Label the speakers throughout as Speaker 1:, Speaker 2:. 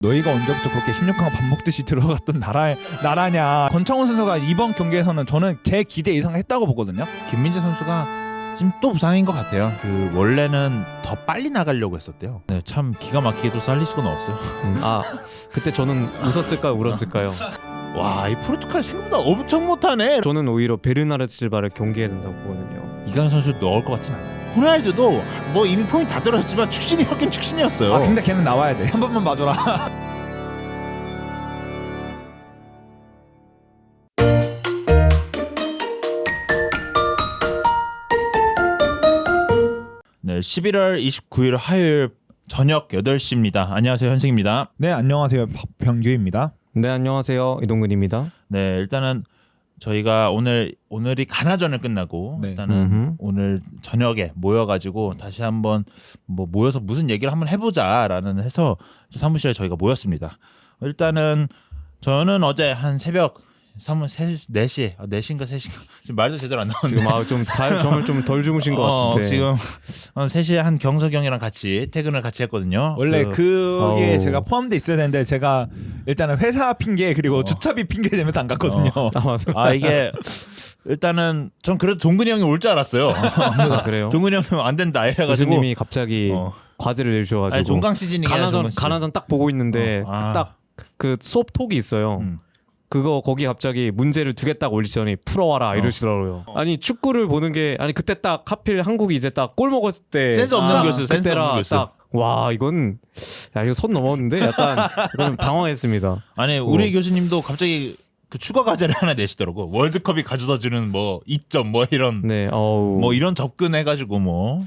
Speaker 1: 너희가 언제부터 그렇게 16강 밥 먹듯이 들어갔던 나라냐. 권창훈 선수가 이번 경기에서는 저는 제 기대 이상 했다고 보거든요.
Speaker 2: 김민재 선수가 지금 또 부상인 것 같아요. 그 원래는 더 빨리 나가려고 했었대요. 네, 참 기가 막히게 또 살릴 수가 없어요.
Speaker 3: 그때 저는 웃었을까요, 울었을까요?
Speaker 2: 와, 이 포르투갈 생각보다 엄청 못하네.
Speaker 3: 저는 오히려 베르나르 실바를 경기해야 된다고 보거든요.
Speaker 2: 이강인 선수 넣을 것 같진 않아요. 호날두도 뭐 이미 포인트 다 떨어졌지만 축신이었긴 축신이었어요.
Speaker 1: 아 근데 걔는 나와야 돼. 한 번만 봐줘라.
Speaker 2: 네, 11월 29일 화요일 저녁 8시입니다. 안녕하세요, 현승입니다.
Speaker 1: 네 안녕하세요, 박병규입니다.
Speaker 3: 네, 안녕하세요, 이동근입니다.
Speaker 2: 네, 일단은 저희가 오늘이 가나전을 끝나고
Speaker 1: 네.
Speaker 2: 일단은 오늘 저녁에 모여가지고 다시 한번 뭐 모여서 무슨 얘기를 한번 해보자라는 해서 사무실에 저희가 모였습니다. 일단은 저는 어제 한 새벽 4시, 4시인가 3시인가 지금 말도 제대로 안 나오는데
Speaker 3: 지금 정말 좀 덜 주무신 것 같은데.
Speaker 2: 지금 3시에 한 경석이 형이랑 같이 퇴근을 같이 했거든요.
Speaker 1: 원래 그게
Speaker 3: 어우.
Speaker 1: 제가 포함돼 있어야 되는데 제가 일단은 회사 핑계 그리고 주차비 핑계 대면서 안 갔거든요.
Speaker 3: 맞아.
Speaker 2: 이게 일단은 전 그래도 동근이 형이 올 줄 알았어요.
Speaker 3: 그래요?
Speaker 2: 동근이 형은 안 된다 이래가지고
Speaker 3: 교수님이 갑자기 과제를 내주셔가지고
Speaker 2: 아니, 종강 시즌이긴
Speaker 3: 가나전 딱 보고 있는데 딱 그 수업 톡이 있어요. 그거 거기 갑자기 문제를 2개 딱 올리더니 풀어와라 이러시더라고요. 아니 축구를 보는 게 그때 딱 하필 한국이 이제 딱 골 먹었을 때
Speaker 2: 센스 없는 교수, 센스
Speaker 3: 그때라
Speaker 2: 없는 교수.
Speaker 3: 딱 와 이거 손 넘었는데 약간 좀 당황했습니다.
Speaker 2: 아니 우리 교수님도 갑자기 그 추가 과제를 하나 내시더라고. 월드컵이 가져다주는 뭐 이점 뭐 이런
Speaker 3: 네,
Speaker 2: 뭐 이런 접근해가지고 뭐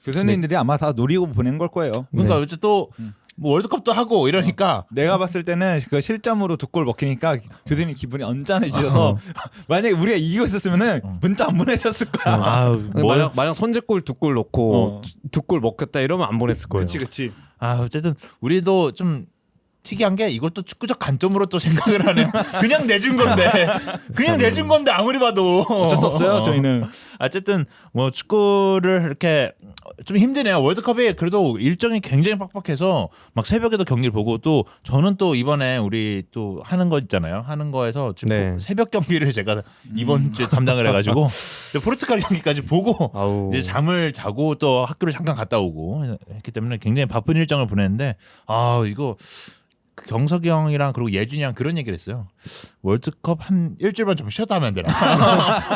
Speaker 1: 교수님들이 아마 다 노리고 보낸 걸 거예요.
Speaker 2: 그러니까
Speaker 3: 네.
Speaker 2: 어째 또 뭐 월드컵도 하고 이러니까
Speaker 1: 내가 봤을 때는 그 실점으로 2골 먹히니까 교수님 기분이 언짢아지셔서 만약에 우리가 이기고 있었으면은 문자 안 보내셨을 거야.
Speaker 3: 만약 선제골 2골 넣고 2골 먹겠다 이러면 안 보냈을 거예요.
Speaker 1: 그렇지.
Speaker 2: 어쨌든 우리도 좀 특이한 게 이걸 또 축구적 관점으로 또 생각을 하네요. 그냥 내준 건데 아무리 봐도
Speaker 1: 어쩔 수 없어요. 저희는
Speaker 2: 어쨌든 뭐 축구를 이렇게 좀 힘드네요. 월드컵이 그래도 일정이 굉장히 빡빡해서 막 새벽에도 경기를 보고 또 저는 또 이번에 우리 또 하는 거 있잖아요. 하는 거에서 지금
Speaker 3: 네.
Speaker 2: 새벽 경기를 제가 이번 주에 담당을 해가지고 포르투갈 경기까지 보고 이제 잠을 자고 또 학교를 잠깐 갔다 오고 했기 때문에 굉장히 바쁜 일정을 보냈는데 이거 경석이 형이랑 그리고 예준이랑 그런 얘기를 했어요. 월드컵 한 일주일만 좀 쉬었다 하면 되나?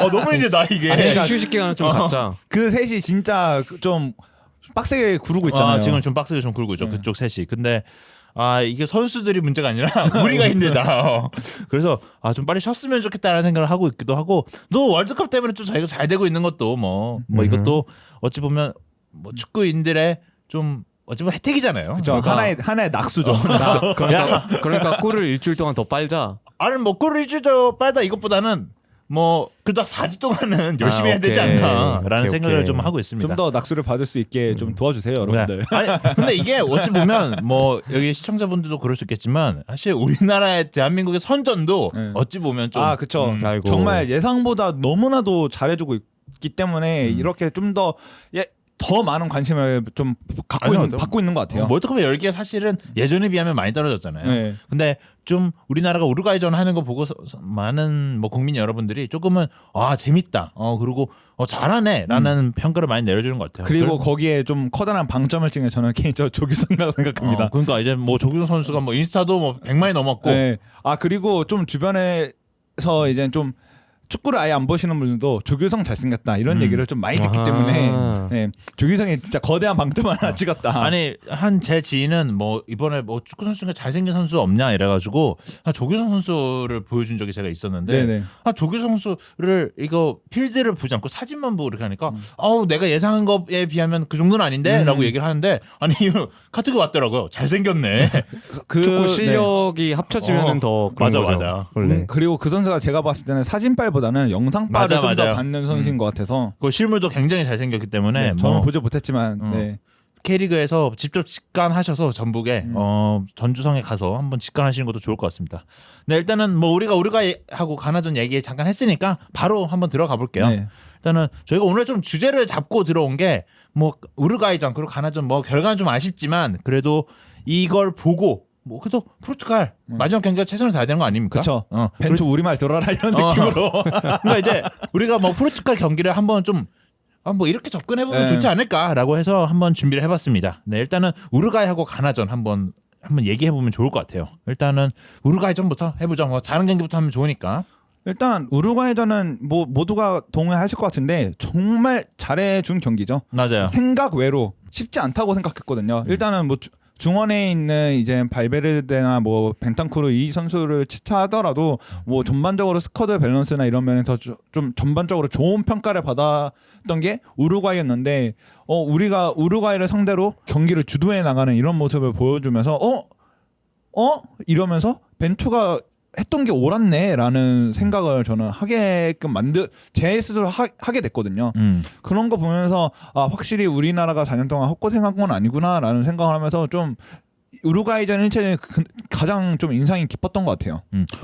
Speaker 2: 너무 힘들다 이게.
Speaker 3: 휴식 기간을 좀 갖자.
Speaker 1: 그 셋이 진짜 좀 빡세게 구르고 있잖아요.
Speaker 2: 지금 좀 빡세게 좀 굴고 있죠. 그쪽 셋이. 근데 이게 선수들이 문제가 아니라 우리가 힘들다. 그래서 좀 빨리 쉬었으면 좋겠다라는 생각을 하고 있기도 하고 또 월드컵 때문에 좀 저희가 잘 되고 있는 것도 뭐 이것도 어찌 보면 뭐 축구인들의 좀 어찌 보면 혜택이잖아요.
Speaker 1: 그렇죠. 하나의 낙수죠.
Speaker 3: 그러니까 꿀을 일주일 동안 더 빨자.
Speaker 2: 아니 뭐 꿀을 일주일 더 빨다 이것보다는 뭐 그래도 4주 동안은 열심히 해야 되지 않나라는 생각을 좀 하고 있습니다.
Speaker 1: 좀 더 낙수를 받을 수 있게 좀 도와주세요, 여러분들.
Speaker 2: 근데 이게 어찌 보면 뭐 여기 시청자분들도 그럴 수 있겠지만 사실 우리나라의 대한민국의 선전도 어찌 보면 좀
Speaker 1: 그렇죠. 정말 예상보다 너무나도 잘해주고 있기 때문에 이렇게 좀 더 많은 관심을 좀 받고 있는 것 같아요.
Speaker 2: 월드컵의 열기가 사실은 예전에 비하면 많이 떨어졌잖아요.
Speaker 1: 네.
Speaker 2: 근데 좀 우리나라가 우루과이전 하는 거 보고 많은 뭐 국민 여러분들이 조금은 재밌다. 그리고 잘하네라는 평가를 많이 내려주는 것 같아요.
Speaker 1: 그리고 거기에 좀 커다란 방점을 찍는 저는 개인적으로 조규성이라고 생각합니다.
Speaker 2: 그러니까 이제 뭐 조규성 선수가 뭐 인스타도 뭐 100만이 넘었고.
Speaker 1: 네. 그리고 좀 주변에서 이제 좀 축구를 아예 안 보시는 분들도 조규성 잘생겼다 이런 얘기를 좀 많이 듣기 때문에 조규성이 진짜 거대한 방점을 하나 찍었다.
Speaker 2: 아니 제 지인은 뭐 이번에 뭐 축구 선수 중에 잘생긴 선수 없냐 이래가지고 조규성 선수를 보여준 적이 제가 있었는데 조규성 선수를 이거 필드를 보지 않고 사진만 보고 이렇게 하니까 내가 예상한 것에 비하면 그 정도는 아닌데라고 얘기를 하는데 카톡이 왔더라고요. 잘생겼네.
Speaker 3: 축구 실력이 합쳐지면은 더 그런 거죠.
Speaker 2: 맞아.
Speaker 1: 그리고 그 선수가 제가 봤을 때는 사진빨보다는 영상빨을 좀 더 받는 선수인 것 같아서
Speaker 2: 그 실물도 굉장히 잘생겼기 때문에
Speaker 1: 저는 보지 못했지만
Speaker 2: K리그에서 직접 직관하셔서 전북에 전주성에 가서 한번 직관하시는 것도 좋을 것 같습니다. 네, 일단은 뭐 우리가 하고 가나전 얘기 잠깐 했으니까 바로 한번 들어가 볼게요. 일단은 저희가 오늘 좀 주제를 잡고 들어온 게 뭐 우루과이전 그리고 가나전 뭐 결과는 좀 아쉽지만 그래도 이걸 보고 뭐 그래도 포르투갈 마지막 경기가 최선을 다해야 되는 거 아닙니까?
Speaker 1: 그렇죠. 벤투 우리말 들어라 이런 느낌으로.
Speaker 2: 그러니까 이제 우리가 뭐 포르투갈 경기를 한번 좀 뭐 이렇게 접근해보면 좋지 않을까라고 해서 한번 준비를 해봤습니다. 네, 일단은 우루과이하고 가나전 한번 얘기해보면 좋을 것 같아요. 일단은 우루과이전부터 해보죠. 뭐 잘하는 경기부터 하면 좋으니까.
Speaker 1: 일단 우루과이전은 뭐 모두가 동의하실 것 같은데 정말 잘해준 경기죠.
Speaker 2: 맞아요.
Speaker 1: 생각 외로 쉽지 않다고 생각했거든요. 일단은 뭐 중원에 있는 이제 발베르데나 뭐 벤탄쿠르 이 선수를 치차하더라도 뭐 전반적으로 스쿼드 밸런스나 이런 면에서 좀 전반적으로 좋은 평가를 받았던 게 우루과이였는데 우리가 우루과이를 상대로 경기를 주도해 나가는 이런 모습을 보여주면서 이러면서 벤투가 했던 게 옳았네라는 생각을 저는 하게끔 제 스스로 하게 됐거든요. 그런 거 보면서 확실히 우리나라가 4년 동안 헛고생한 건 아니구나라는 생각을 하면서 좀 우루과이전 1차전이 가장 좀 인상이 깊었던 것 같아요.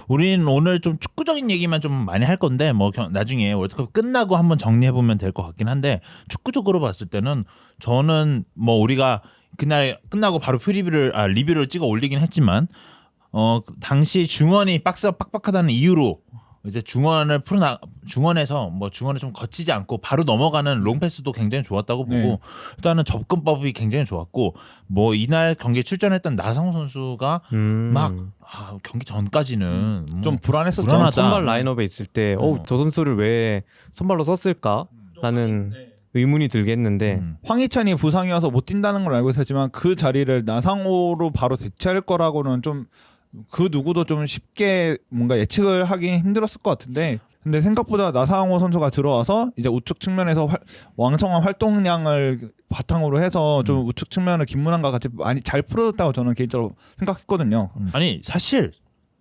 Speaker 2: 우린 오늘 좀 축구적인 얘기만 좀 많이 할 건데 뭐 나중에 월드컵 끝나고 한번 정리해 보면 될 것 같긴 한데 축구적으로 봤을 때는 저는 뭐 우리가 그날 끝나고 바로 리뷰를 찍어 올리긴 했지만 당시 중원이 박스가 빡빡하다는 이유로 이제 중원에서 뭐 중원을 좀 거치지 않고 바로 넘어가는 롱패스도 굉장히 좋았다고 보고
Speaker 1: 네.
Speaker 2: 일단은 접근법이 굉장히 좋았고 뭐 이날 경기에 출전했던 나상호 선수가 막 경기 전까지는
Speaker 1: 좀 불안했었죠.
Speaker 2: 불안하다.
Speaker 3: 선발 라인업에 있을 때 저 선수를 왜 선발로 썼을까라는 의문이 들겠는데
Speaker 1: 황희찬이 부상이어서 못 뛴다는 걸 알고 있었지만 그 자리를 나상호로 바로 대체할 거라고는 좀 그 누구도 좀 쉽게 뭔가 예측을 하기 힘들었을 것 같은데 근데 생각보다 나상호 선수가 들어와서 이제 우측 측면에서 왕성한 활동량을 바탕으로 해서 좀 우측 측면을 김문환과 같이 많이 잘 풀어줬다고 저는 개인적으로 생각했거든요.
Speaker 2: 아니 사실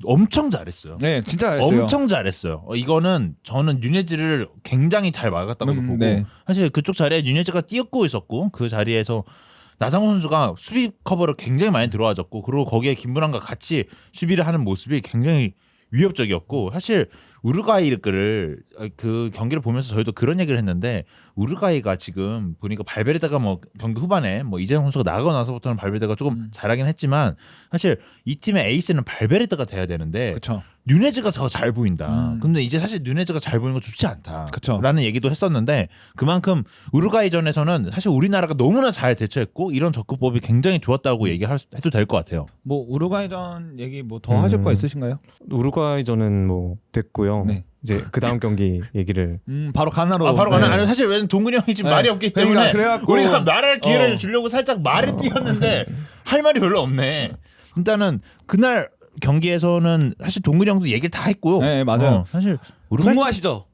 Speaker 2: 엄청 잘했어요.
Speaker 1: 네, 진짜 잘했어요.
Speaker 2: 엄청 잘했어요. 이거는 저는 누네즈를 굉장히 잘 막았다고 보고
Speaker 1: 네.
Speaker 2: 사실 그쪽 자리에 누네즈가 뛰었고 있었고 그 자리에서 나상호 선수가 수비 커버를 굉장히 많이 들어와줬고 그리고 거기에 김문환과 같이 수비를 하는 모습이 굉장히 위협적이었고 사실 우루과이를 그 경기를 보면서 저희도 그런 얘기를 했는데 우루과이가 지금 보니까 발베르데가 뭐 경기 후반에 뭐 이재성 선수가 나가고 나서부터는 발베르데가 조금 잘하긴 했지만 사실 이 팀의 에이스는 발베르데가 돼야 되는데
Speaker 1: 그렇죠.
Speaker 2: 누네즈가 더 잘 보인다. 근데 이제 사실 누네즈가 잘 보이는 거 좋지 않다.
Speaker 1: 그쵸.
Speaker 2: 라는 얘기도 했었는데 그만큼 우루과이전에서는 사실 우리나라가 너무나 잘 대처했고 이런 접근법이 굉장히 좋았다고 얘기해도 될 것 같아요.
Speaker 1: 뭐 우루과이전 얘기 뭐 더 하실 거 있으신가요?
Speaker 3: 우루과이전은 뭐 됐고요.
Speaker 1: 네.
Speaker 3: 이제 그 다음 경기 얘기를
Speaker 1: 바로 가나로.
Speaker 2: 바로 가나. 아니 사실 왜냐면 동근이 형이 지금
Speaker 1: 네.
Speaker 2: 말이 없기 때문에
Speaker 1: 그래갖고
Speaker 2: 우리가 말할 기회를 주려고 살짝 말을 띄었는데 할 말이 별로 없네. 일단은 그날 경기에서는 사실 동근이 형도 얘기를 다 했고요.
Speaker 1: 네, 맞아요.
Speaker 2: 사실
Speaker 1: 궁금하시죠?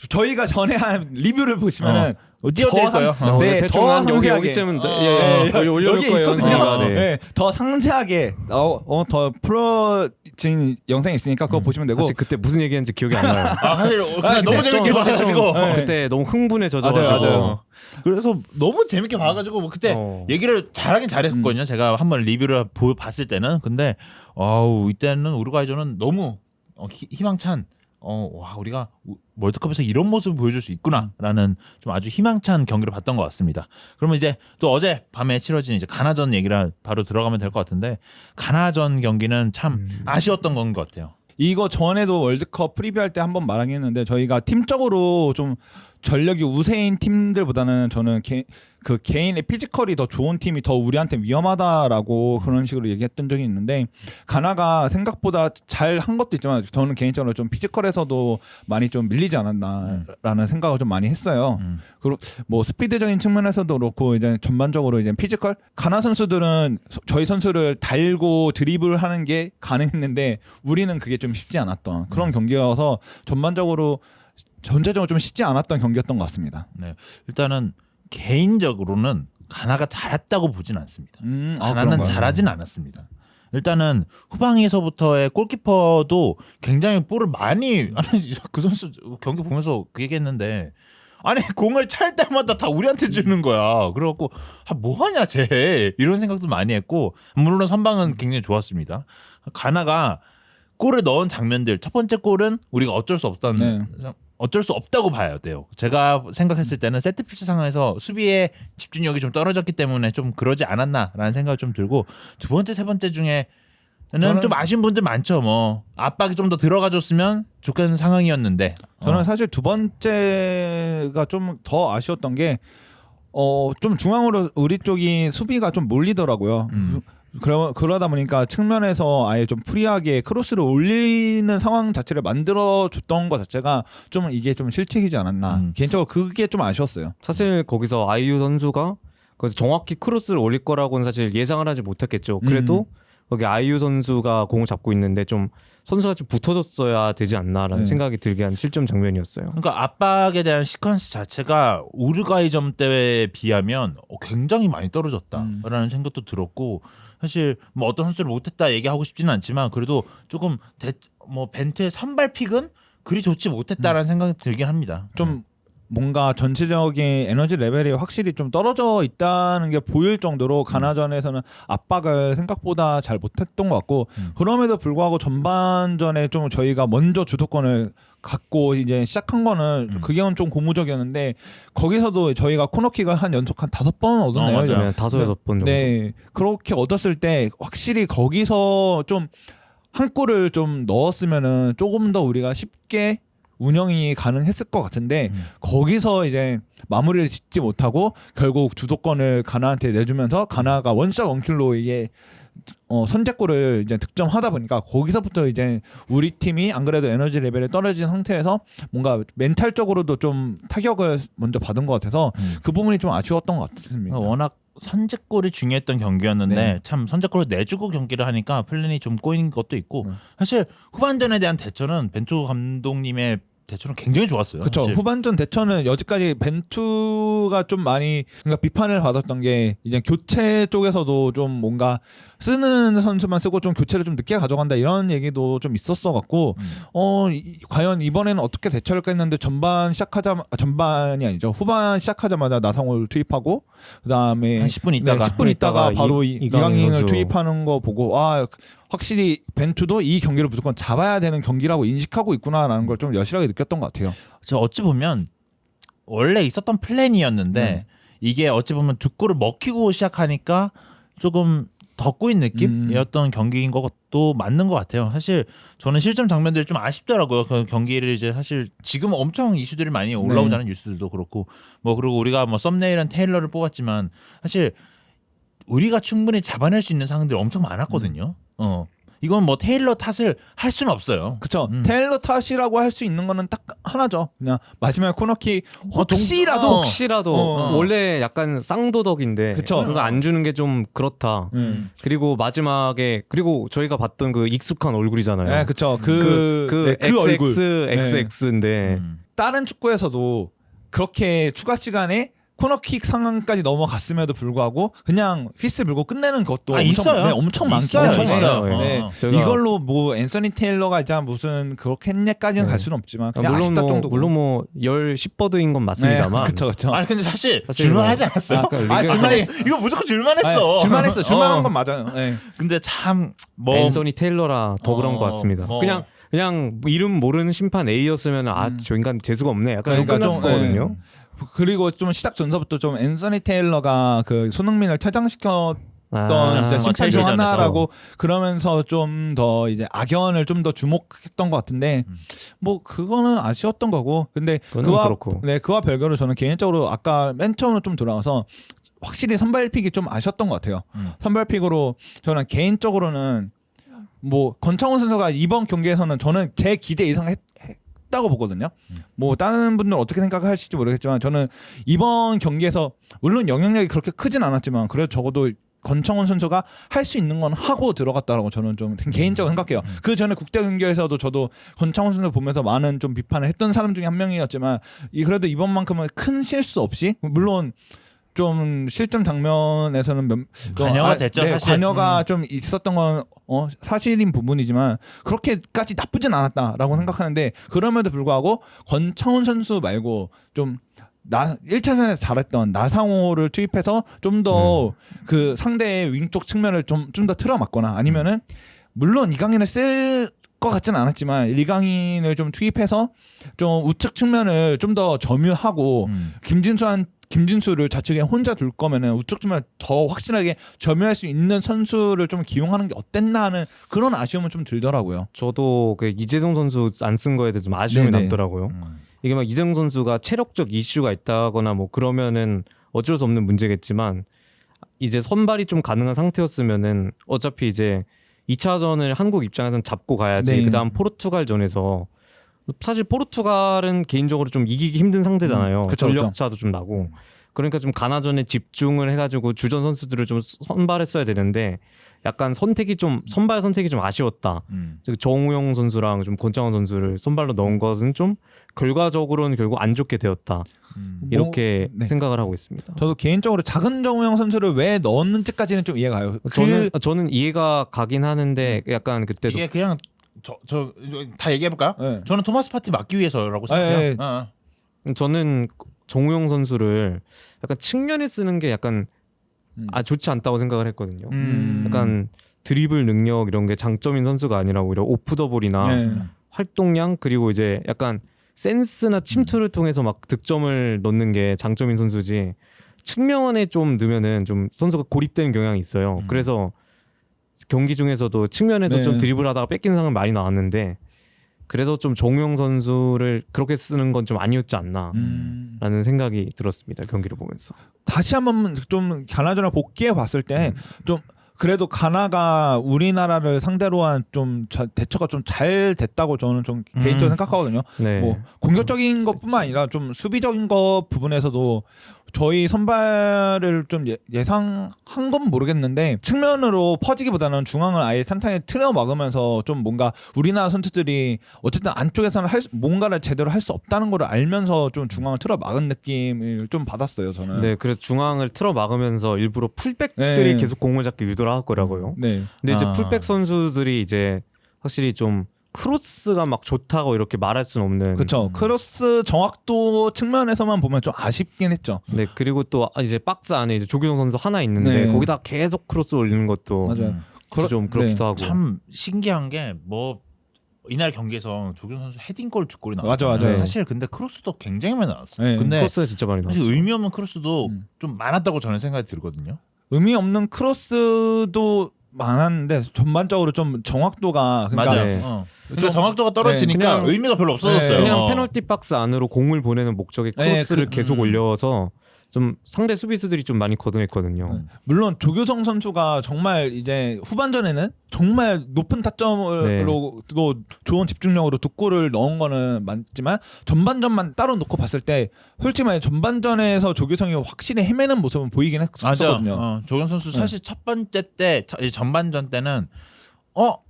Speaker 1: 저희가 전에 한 리뷰를 보시면은
Speaker 2: 띄워드릴 거예요.
Speaker 1: 네,
Speaker 3: 대충
Speaker 1: 더
Speaker 3: 한
Speaker 1: 상세하게.
Speaker 3: 여기쯤은 올려놓을
Speaker 1: 여기
Speaker 3: 거예요.
Speaker 1: 있거든요.
Speaker 3: 저희가. 네.
Speaker 1: 네, 더 상세하게 더 풀어진 영상이 있으니까 그거 보시면 되고.
Speaker 3: 사실 그때 무슨 얘기했는지 기억이 안 나요.
Speaker 2: 사실 그냥 너무 재밌게 봐가지고
Speaker 3: 그때 너무 흥분해져가지고.
Speaker 1: 맞아요.
Speaker 2: 그래서 너무 재밌게 봐가지고 뭐 그때 얘기를 잘하긴 잘했거든요. 제가 한번 리뷰를 봤을 때는 근데 이때는 우루과이전은 너무 희망찬 와 우리가 월드컵에서 이런 모습을 보여줄 수 있구나라는 좀 아주 희망찬 경기를 봤던 것 같습니다. 그러면 이제 또 어제 밤에 치러진 이제 가나전 얘기를 바로 들어가면 될 것 같은데 가나전 경기는 참 아쉬웠던 건 것 같아요.
Speaker 1: 이거 전에도 월드컵 프리뷰할 때 한번 말하긴 했는데 저희가 팀적으로 좀 전력이 우세인 팀들보다는 저는 그 개인의 피지컬이 더 좋은 팀이 더 우리한테 위험하다라고 그런 식으로 얘기했던 적이 있는데 가나가 생각보다 잘 한 것도 있지만 저는 개인적으로 좀 피지컬에서도 많이 좀 밀리지 않았나라는 생각을 좀 많이 했어요. 그리고 뭐 스피드적인 측면에서도 그렇고 이제 전반적으로 이제 피지컬 가나 선수들은 저희 선수를 달고 드리블하는 게 가능했는데 우리는 그게 좀 쉽지 않았던 그런 경기여서 전체적으로 좀 쉽지 않았던 경기였던 것 같습니다.
Speaker 2: 네, 일단은 개인적으로는 가나가 잘했다고 보진 않습니다. 가나는 잘하진 않았습니다. 일단은 후방에서부터의 골키퍼도 굉장히 볼을 많이 그 선수 경기 보면서 그 얘기했는데 아니 공을 찰 때마다 다 우리한테 주는 거야. 그래갖고 뭐하냐 쟤 이런 생각도 많이 했고 물론 선방은 굉장히 좋았습니다. 가나가 골을 넣은 장면들 첫 번째 골은 우리가 어쩔 수 없다고 봐야 돼요. 제가 생각했을 때는 세트피스 상황에서 수비의 집중력이 좀 떨어졌기 때문에 좀 그러지 않았나라는 생각이 좀 들고 두 번째 세 번째 중에 저는 좀 아쉬운 분들 많죠. 뭐 압박이 좀 더 들어가줬으면 좋겠는 상황이었는데
Speaker 1: 저는 사실 두 번째가 좀 더 아쉬웠던 게 좀 중앙으로 우리 쪽이 수비가 좀 몰리더라고요. 그러다 보니까 측면에서 아예 좀 프리하게 크로스를 올리는 상황 자체를 만들어줬던 것 자체가 좀 이게 좀 실책이지 않았나. 개인적으로 그게 좀 아쉬웠어요.
Speaker 3: 사실 거기서 아이유 선수가 거기서 정확히 크로스를 올릴 거라고는 사실 예상을 하지 못했겠죠. 그래도 거기 아이유 선수가 공을 잡고 있는데 좀 선수가 좀 붙어줬어야 되지 않나라는 생각이 들게 한 실점 장면이었어요.
Speaker 2: 그러니까 압박에 대한 시퀀스 자체가 우루과이전 때에 비하면 굉장히 많이 떨어졌다라는 생각도 들었고 사실 뭐 어떤 선수를 못했다 얘기하고 싶지는 않지만 그래도 조금 뭐 벤투의 선발픽은 그리 좋지 못했다라는 생각이 들긴 합니다.
Speaker 1: 좀 뭔가 전체적인 에너지 레벨이 확실히 좀 떨어져 있다는 게 보일 정도로 가나전에서는 압박을 생각보다 잘 못했던 것 같고 그럼에도 불구하고 전반전에 좀 저희가 먼저 주도권을 갖고 이제 시작한 거는 그게 좀 고무적이었는데 거기서도 저희가 코너킥을 한 연속 한 5번 얻었네요.
Speaker 3: 맞아요. 5-6번 정도.
Speaker 1: 네, 그렇게 얻었을 때 확실히 거기서 좀 한 골을 좀 넣었으면은 조금 더 우리가 쉽게 운영이 가능했을 것 같은데 거기서 이제 마무리를 짓지 못하고 결국 주도권을 가나한테 내주면서 가나가 원샷 원킬로 이게 선제골을 이제 득점하다 보니까 거기서부터 이제 우리 팀이 안 그래도 에너지 레벨이 떨어진 상태에서 뭔가 멘탈적으로도 좀 타격을 먼저 받은 것 같아서 그 부분이 좀 아쉬웠던 것 같습니다.
Speaker 2: 워낙 선제골이 중요했던 경기였는데
Speaker 1: 네.
Speaker 2: 참 선제골을 내주고 경기를 하니까 플랜이 좀 꼬인 것도 있고 사실 후반전에 대한 대처는 벤투 감독님의 대처는 굉장히 좋았어요.
Speaker 1: 그렇죠.
Speaker 2: 사실.
Speaker 1: 후반전 대처는 여지까지 벤투가 좀 많이 그러니까 비판을 받았던 게 이제 교체 쪽에서도 좀 뭔가 쓰는 선수만 쓰고 좀 교체를 좀 늦게 가져간다 이런 얘기도 좀 있었어 갖고 과연 이번에는 어떻게 대처를 했는데 전반이 아니죠. 후반 시작하자마자 나상호를 투입하고 그다음에
Speaker 2: 한 10분 있다가
Speaker 1: 10분 있다가 바로 이강인을
Speaker 3: 선수.
Speaker 1: 투입하는 거 보고 확실히 벤투도 이 경기를 무조건 잡아야 되는 경기라고 인식하고 있구나라는 걸 좀 여실하게 느꼈던 것 같아요.
Speaker 2: 저 어찌 보면 원래 있었던 플랜이었는데 이게 어찌 보면 두 골을 먹히고 시작하니까 조금 더 꼬인 느낌이었던 경기인 것도 맞는 것 같아요. 사실 저는 실점 장면들이 좀 아쉽더라고요. 그 경기를 이제 사실 지금 엄청 이슈들이 많이 올라오잖아요. 뉴스들도 그렇고 뭐 그리고 우리가 뭐 썸네일은 테일러를 뽑았지만 사실 우리가 충분히 잡아낼 수 있는 상황들이 엄청 많았거든요. 이건 뭐 테일러 탓을 할 수는 없어요.
Speaker 1: 그렇죠. 테일러 탓이라고 할 수 있는 거는 딱 하나죠. 그냥 마지막 코너킥 혹시라도
Speaker 3: 원래 약간 쌍도덕인데
Speaker 1: 그쵸.
Speaker 3: 그거 안 주는 게 좀 그렇다. 그리고 마지막에 그리고 저희가 봤던 그 익숙한 얼굴이잖아요.
Speaker 1: 네, 그렇죠.
Speaker 3: 그
Speaker 1: 얼굴.
Speaker 3: XX인데
Speaker 1: 다른 축구에서도 그렇게 추가 시간에 코너킥 상황까지 넘어갔음에도 불구하고 그냥 피스 불고 끝내는 것도 엄청 많기 때문에 이걸로 뭐 앤서니 테일러가 이제 무슨 그렇게 했냐까지는 갈 수는 없지만 그냥 아쉽다 정도.
Speaker 3: 물론 뭐 10-10버드인 건 맞습니다만.
Speaker 1: 그렇죠.
Speaker 2: 아니 근데 사실 줄만하지 않았어요. 이거 무조건 줄만했어.
Speaker 1: 줄만한 건 맞아요. 네.
Speaker 2: 근데 참 뭐
Speaker 3: 앤서니 테일러라 더 그런 것 같습니다. 그냥 이름 모르는 심판 A였으면 저 인간 재수가 없네. 약간 끝났을 거거든요.
Speaker 1: 그리고 좀 시작 전서부터 좀 앤서니 테일러가 그 손흥민을 퇴장시켰던 심판 중 하나라고 그러면서 좀 더 이제 악연을 좀 더 주목했던 것 같은데 뭐 그거는 아쉬웠던 거고 근데 그와 별개로 저는 개인적으로 아까 맨 처음으로 좀 돌아와서 확실히 선발픽이 좀 아쉬웠던 것 같아요. 선발픽으로 저는 개인적으로는 뭐 권창훈 선수가 이번 경기에서는 저는 제 기대 이상 했다고 보거든요. 뭐 다른 분들 어떻게 생각하실지 모르겠지만 저는 이번 경기에서 물론 영향력이 그렇게 크진 않았지만 그래도 적어도 권창훈 선수가 할 수 있는 건 하고 들어갔다라고 저는 좀 개인적으로 생각해요. 그 전에 국대 경기에서도 저도 권창훈 선수 보면서 많은 좀 비판을 했던 사람 중에 한 명이었지만 그래도 이번만큼은 큰 실수 없이 물론 좀 실점 장면에서는
Speaker 2: 관여가 됐죠. 사실.
Speaker 1: 관여가 좀 있었던 건 사실인 부분이지만 그렇게까지 나쁘진 않았다라고 생각하는데 그럼에도 불구하고 권창훈 선수 말고 좀 1차전에서 잘했던 나상호를 투입해서 좀 더 그 상대의 윙쪽 측면을 좀 더 틀어막거나 아니면은 물론 이강인을 쓸 것 같지는 않았지만 이강인을 좀 투입해서 좀 우측 측면을 좀 더 점유하고 김진수를 좌측에 혼자 둘 거면은 우측 주면 더 확실하게 점유할 수 있는 선수를 좀 기용하는 게 어땠나 하는 그런 아쉬움은 좀 들더라고요.
Speaker 3: 저도 그 이재동 선수 안 쓴 거에 대해서 좀 아쉬움이
Speaker 1: 네네.
Speaker 3: 남더라고요. 이게 막 이재동 선수가 체력적 이슈가 있다거나 뭐 그러면은 어쩔 수 없는 문제겠지만 이제 선발이 좀 가능한 상태였으면은 어차피 이제 2차전을 한국 입장에서는 잡고 가야지.
Speaker 1: 네.
Speaker 3: 그다음 포르투갈전에서 사실 포르투갈은 개인적으로 좀 이기기 힘든 상태잖아요.
Speaker 1: 그쵸,
Speaker 3: 전력 차도 좀 나고. 그러니까 좀 가나전에 집중을 해가지고 주전 선수들을 좀 선발했어야 되는데 약간 선발 선택이 좀 아쉬웠다. 정우영 선수랑 좀 권창훈 선수를 선발로 넣은 것은 좀 결과적으로는 결국 안 좋게 되었다. 이렇게
Speaker 1: 네.
Speaker 3: 생각을 하고 있습니다.
Speaker 1: 저도 개인적으로 작은 정우영 선수를 왜 넣었는지까지는 좀 이해가 가요.
Speaker 3: 저는 이해가 가긴 하는데 약간 그때도
Speaker 2: 이게 그냥 저 다 얘기해 볼까요?
Speaker 1: 네.
Speaker 2: 저는 토마스 파티 막기 위해서라고 생각해요.
Speaker 3: 저는 정우영 선수를 약간 측면에 쓰는 게 약간 좋지 않다고 생각을 했거든요. 약간 드리블 능력 이런 게 장점인 선수가 아니라 오히려 오프 더 볼이나
Speaker 1: 네.
Speaker 3: 활동량 그리고 이제 약간 센스나 침투를 통해서 막 득점을 넣는 게 장점인 선수지 측면에 좀 넣으면은 좀 선수가 고립되는 경향이 있어요. 그래서 경기 중에서도 측면에서
Speaker 1: 네.
Speaker 3: 좀 드리블하다가 뺏기는 상황이 많이 나왔는데 그래서 좀 정우영 선수를 그렇게 쓰는 건 좀 아니었지 않나라는 생각이 들었습니다. 경기를 보면서.
Speaker 1: 다시 한번 좀 가나전을 복귀해 봤을 때 좀 그래도 가나가 우리나라를 상대로 한 좀 대처가 좀 잘 됐다고 저는 좀 개인적으로 생각하거든요.
Speaker 3: 네.
Speaker 1: 뭐 공격적인 것뿐만 아니라 좀 수비적인 것 부분에서도 저희 선발을 좀 예상한 건 모르겠는데 측면으로 퍼지기보다는 중앙을 아예 탄탄히 틀어 막으면서 좀 뭔가 우리나라 선수들이 어쨌든 안쪽에서는 뭔가를 제대로 할 수 없다는 걸 알면서 좀 중앙을 틀어 막은 느낌을 좀 받았어요 저는.
Speaker 3: 네, 그래서 중앙을 틀어 막으면서 일부러 풀백들이
Speaker 1: 네.
Speaker 3: 계속 공을 잡기 유도를 하더라고요.
Speaker 1: 네.
Speaker 3: 근데 이제 풀백 선수들이 이제 확실히 좀 크로스가 막 좋다고 이렇게 말할 수는 없는.
Speaker 1: 그렇죠. 크로스 정확도 측면에서만 보면 좀 아쉽긴 했죠.
Speaker 3: 네, 그리고 또 이제 박스 안에 이제 조규성 선수 하나 있는데
Speaker 1: 네.
Speaker 3: 거기다 계속 크로스 올리는 것도
Speaker 1: 맞아요.
Speaker 3: 좀 그렇기도 하고.
Speaker 2: 참 신기한 게 뭐 이날 경기에서 조규성 선수 헤딩골 2골이
Speaker 1: 맞아,
Speaker 2: 나왔잖아요.
Speaker 1: 맞아요.
Speaker 2: 사실 근데 크로스도 굉장히 많이 나왔어요.
Speaker 1: 네.
Speaker 2: 근데
Speaker 3: 크로스가 진짜 많이 나왔죠.
Speaker 2: 사실 의미 없는 크로스도 좀 많았다고 저는 생각이 들거든요.
Speaker 1: 의미 없는 크로스도 많았는데 전반적으로 좀 정확도가 그러니까
Speaker 2: 맞아요.
Speaker 3: 네.
Speaker 2: 그러니까 정확도가 떨어지니까
Speaker 3: 그냥-
Speaker 2: 의미가 별로 없어졌어요.
Speaker 3: 그냥 페널티 박스 안으로 공을 보내는 목적의
Speaker 1: 네,
Speaker 3: 크로스를
Speaker 1: 그-
Speaker 3: 계속 올려서 좀 상대 수비수들이 좀 많이 거듭했거든요.
Speaker 1: 물론 조규성 선수가 정말 이제 후반전에는 정말 높은 타점으로 또 좋은 집중력으로 2골을 넣은 거는 맞지만 전반전만 따로 놓고 봤을 때 솔직히 말해 전반전에서 조규성이 확실히 헤매는 모습은 보이긴 했었거든요.
Speaker 2: 조규성 선수 사실 첫 번째 때 전반전 때는 이거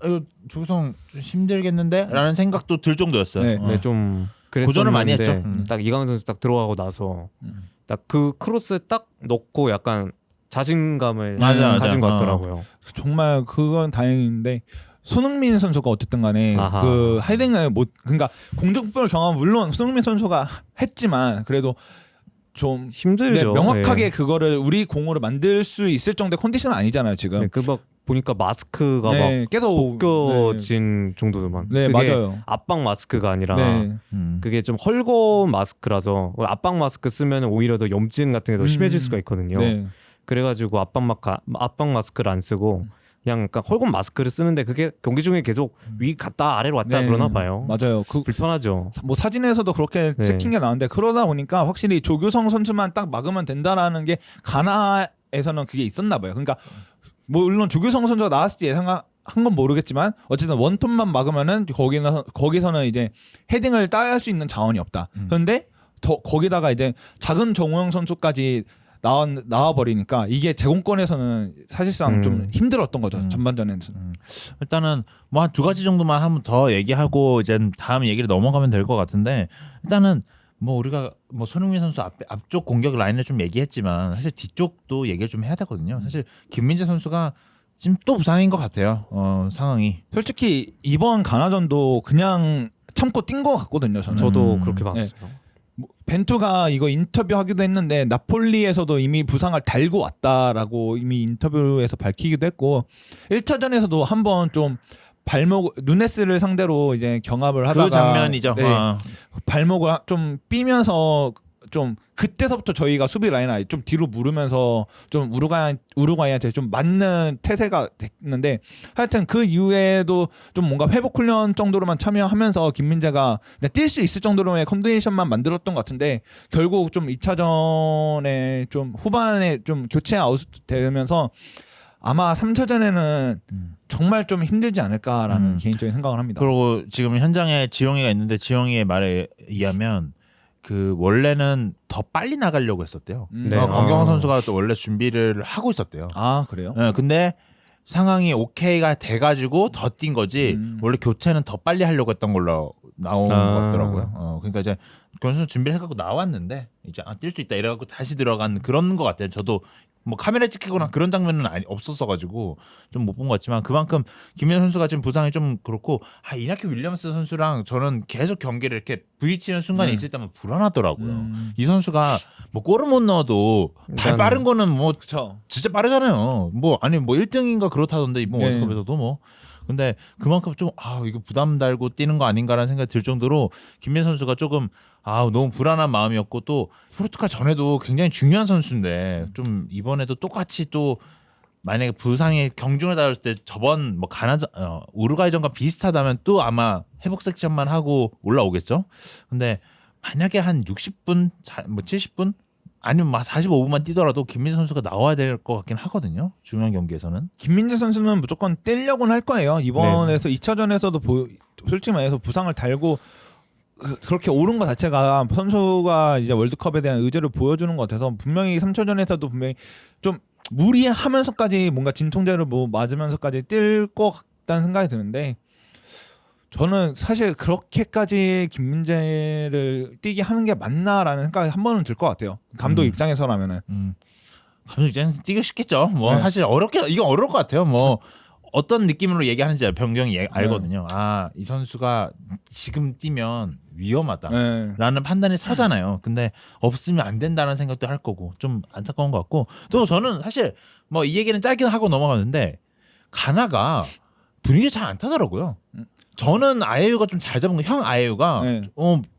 Speaker 2: 조규성 좀 힘들겠는데라는 생각도 들 정도였어요.
Speaker 1: 네.
Speaker 3: 네, 좀
Speaker 2: 고전을 많이
Speaker 3: 그랬었는데
Speaker 2: 했죠.
Speaker 3: 딱 이강인 선수 딱 들어가고 나서 딱 그 크로스 딱 넣고 약간 자신감을
Speaker 2: 맞아.
Speaker 3: 가진 것 같더라고요.
Speaker 1: 정말 그건 다행인데 손흥민 선수가 어쨌든 간에
Speaker 3: 아하.
Speaker 1: 그 헤딩을 못 그러니까 공격볼 경험 물론 손흥민 선수가 했지만 그래도 좀
Speaker 3: 힘들죠.
Speaker 1: 명확하게
Speaker 3: 네.
Speaker 1: 그거를 우리 공으로 만들 수 있을 정도의 컨디션은 아니잖아요 지금.
Speaker 3: 네, 그막 보니까 마스크가
Speaker 1: 네,
Speaker 3: 막
Speaker 1: 계속
Speaker 3: 벗겨진 정도도만.
Speaker 1: 네,
Speaker 3: 그게
Speaker 1: 맞아요.
Speaker 3: 압박 마스크가 아니라
Speaker 1: 네.
Speaker 3: 그게 좀 헐거운 마스크라서 압박 마스크 쓰면 오히려 더 염증 같은 게 더 심해질 수가 있거든요.
Speaker 1: 네.
Speaker 3: 그래가지고 압박 마스크를 안 쓰고 그냥 약간 헐거운 마스크를 쓰는데 그게 경기 중에 계속 위 갔다 아래로 왔다
Speaker 1: 네.
Speaker 3: 그러나 봐요.
Speaker 1: 맞아요. 그
Speaker 3: 불편하죠.
Speaker 1: 뭐 사진에서도 그렇게
Speaker 3: 네.
Speaker 1: 찍힌 게 나오는데 그러다 보니까 확실히 조규성 선수만 딱 막으면 된다라는 게 가나에서는 그게 있었나 봐요. 그러니까 뭐 물론 조규성 선수가 나왔을 때 예상한 건 모르겠지만 어쨌든 원톱만 막으면은 거기서는 이제 헤딩을 따할 수 있는 자원이 없다. 그런데 거기다가 이제 작은 정우영 선수까지 나와 버리니까 이게 제공권에서는 사실상 좀 힘들었던 거죠. 전반전에는.
Speaker 2: 일단은 뭐 한 2가지 정도만 한번 더 얘기하고 이제 다음 얘기를 넘어가면 될 것 같은데 일단은 뭐 우리가 뭐 손흥민 선수 앞쪽 공격 라인을 좀 얘기했지만 사실 뒤쪽도 얘기를 좀 해야 되거든요. 사실 김민재 선수가 지금 또 부상인 것 같아요. 상황이.
Speaker 1: 솔직히 이번 가나전도 그냥 참고 뛴 것 같거든요.
Speaker 3: 저도 그렇게 봤어요.
Speaker 1: 벤투가 이거 인터뷰하기도 했는데 나폴리에서도 이미 부상을 달고 왔다라고 이미 인터뷰에서 밝히기도 했고 1차전에서도 한번 좀 발목 누네스를 상대로 이제 경합을 하다가
Speaker 2: 그 장면이죠.
Speaker 1: 네, 발목을 좀 삐면서 좀 그때서부터 저희가 수비 라인을 좀 뒤로 무르면서 좀 우루과이한테 좀 맞는 태세가 됐는데 하여튼 그 이후에도 좀 뭔가 회복 훈련 정도로만 참여하면서 김민재가 뛸 수 있을 정도로의 컨디션만 만들었던 것 같은데 결국 좀 2차전에 좀 후반에 좀 교체 아웃 되면서 아마 3차전에는 정말 좀 힘들지 않을까라는 개인적인 생각을 합니다.
Speaker 2: 그리고 지금 현장에 지용이가 있는데 지용이의 말에 의하면 그 원래는 더 빨리 나가려고 했었대요.
Speaker 3: 네.
Speaker 2: 권경원 선수가 또 원래 준비를 하고 있었대요.
Speaker 1: 아 그래요?
Speaker 2: 네, 근데 상황이 오케이가 돼가지고 더 뛴 거지 원래 교체는 더 빨리 하려고 했던 걸로 나온 것 같더라고요. 그러니까 이제 권 선수 준비를 해갖고 나왔는데 이제 뛸 수 있다 이래갖고 다시 들어간 그런 것 같아요. 저도 뭐 카메라에 찍히거나 그런 장면은 없었어가지고 좀 못 본 것 같지만 그만큼 김민재 선수가 지금 부상이 좀 그렇고 이나키 윌리엄스 선수랑 저는 계속 경기를 이렇게 부딪히는 순간이 있을 때만 불안하더라고요. 이 선수가 뭐 골을 못 넣어도 발 빠른 거는 뭐
Speaker 1: 그쵸.
Speaker 2: 진짜 빠르잖아요. 뭐 아니 뭐 1등인가 그렇다던데 이번 월드컵에서도 뭐. 근데 그만큼 좀 이거 부담 달고 뛰는 거 아닌가라는 생각이 들 정도로 김민재 선수가 조금 너무 불안한 마음이었고 또 포르투갈 전에도 굉장히 중요한 선수인데 좀 이번에도 똑같이 또 만약에 부상에 경중을 다뤘을 때 저번 뭐 우루과이전과 비슷하다면 또 아마 회복 섹션만 하고 올라오겠죠. 근데 만약에 한 60분, 뭐 70분 아니면 막 45분만 뛰더라도 김민재 선수가 나와야 될 것 같긴 하거든요. 중요한 경기에서는.
Speaker 1: 김민재 선수는 무조건 뛰려고는 할 거예요. 이번에서 2차전에서도 솔직히 말해서 부상을 달고 그렇게 오른 것 자체가 선수가 이제 월드컵에 대한 의지를 보여주는 것 같아서 분명히 3차전에서도 분명히 좀 무리하면서까지 뭔가 진통제를 뭐 맞으면서까지 뛸 것 같다는 생각이 드는데 저는 사실 그렇게까지 김민재를 뛰게 하는 게 맞나라는 생각이 한 번은 들 것 같아요. 감독 입장에서라면은.
Speaker 2: 감독 입장에서 뛰기 쉽겠죠. 뭐
Speaker 1: 네.
Speaker 2: 사실 이건 어려울 것 같아요. 뭐 어떤 느낌으로 얘기하는지 변경이 알거든요. 이 선수가 지금 뛰면 위험하다라는 판단이 서잖아요. 근데 없으면 안 된다는 생각도 할 거고 좀 안타까운 것 같고 또 저는 사실 뭐 이 얘기는 짧게 하고 넘어가는데 가나가 분위기 잘 안 타더라고요. 저는 아예유가 좀 잘 잡은 거 형 아예유가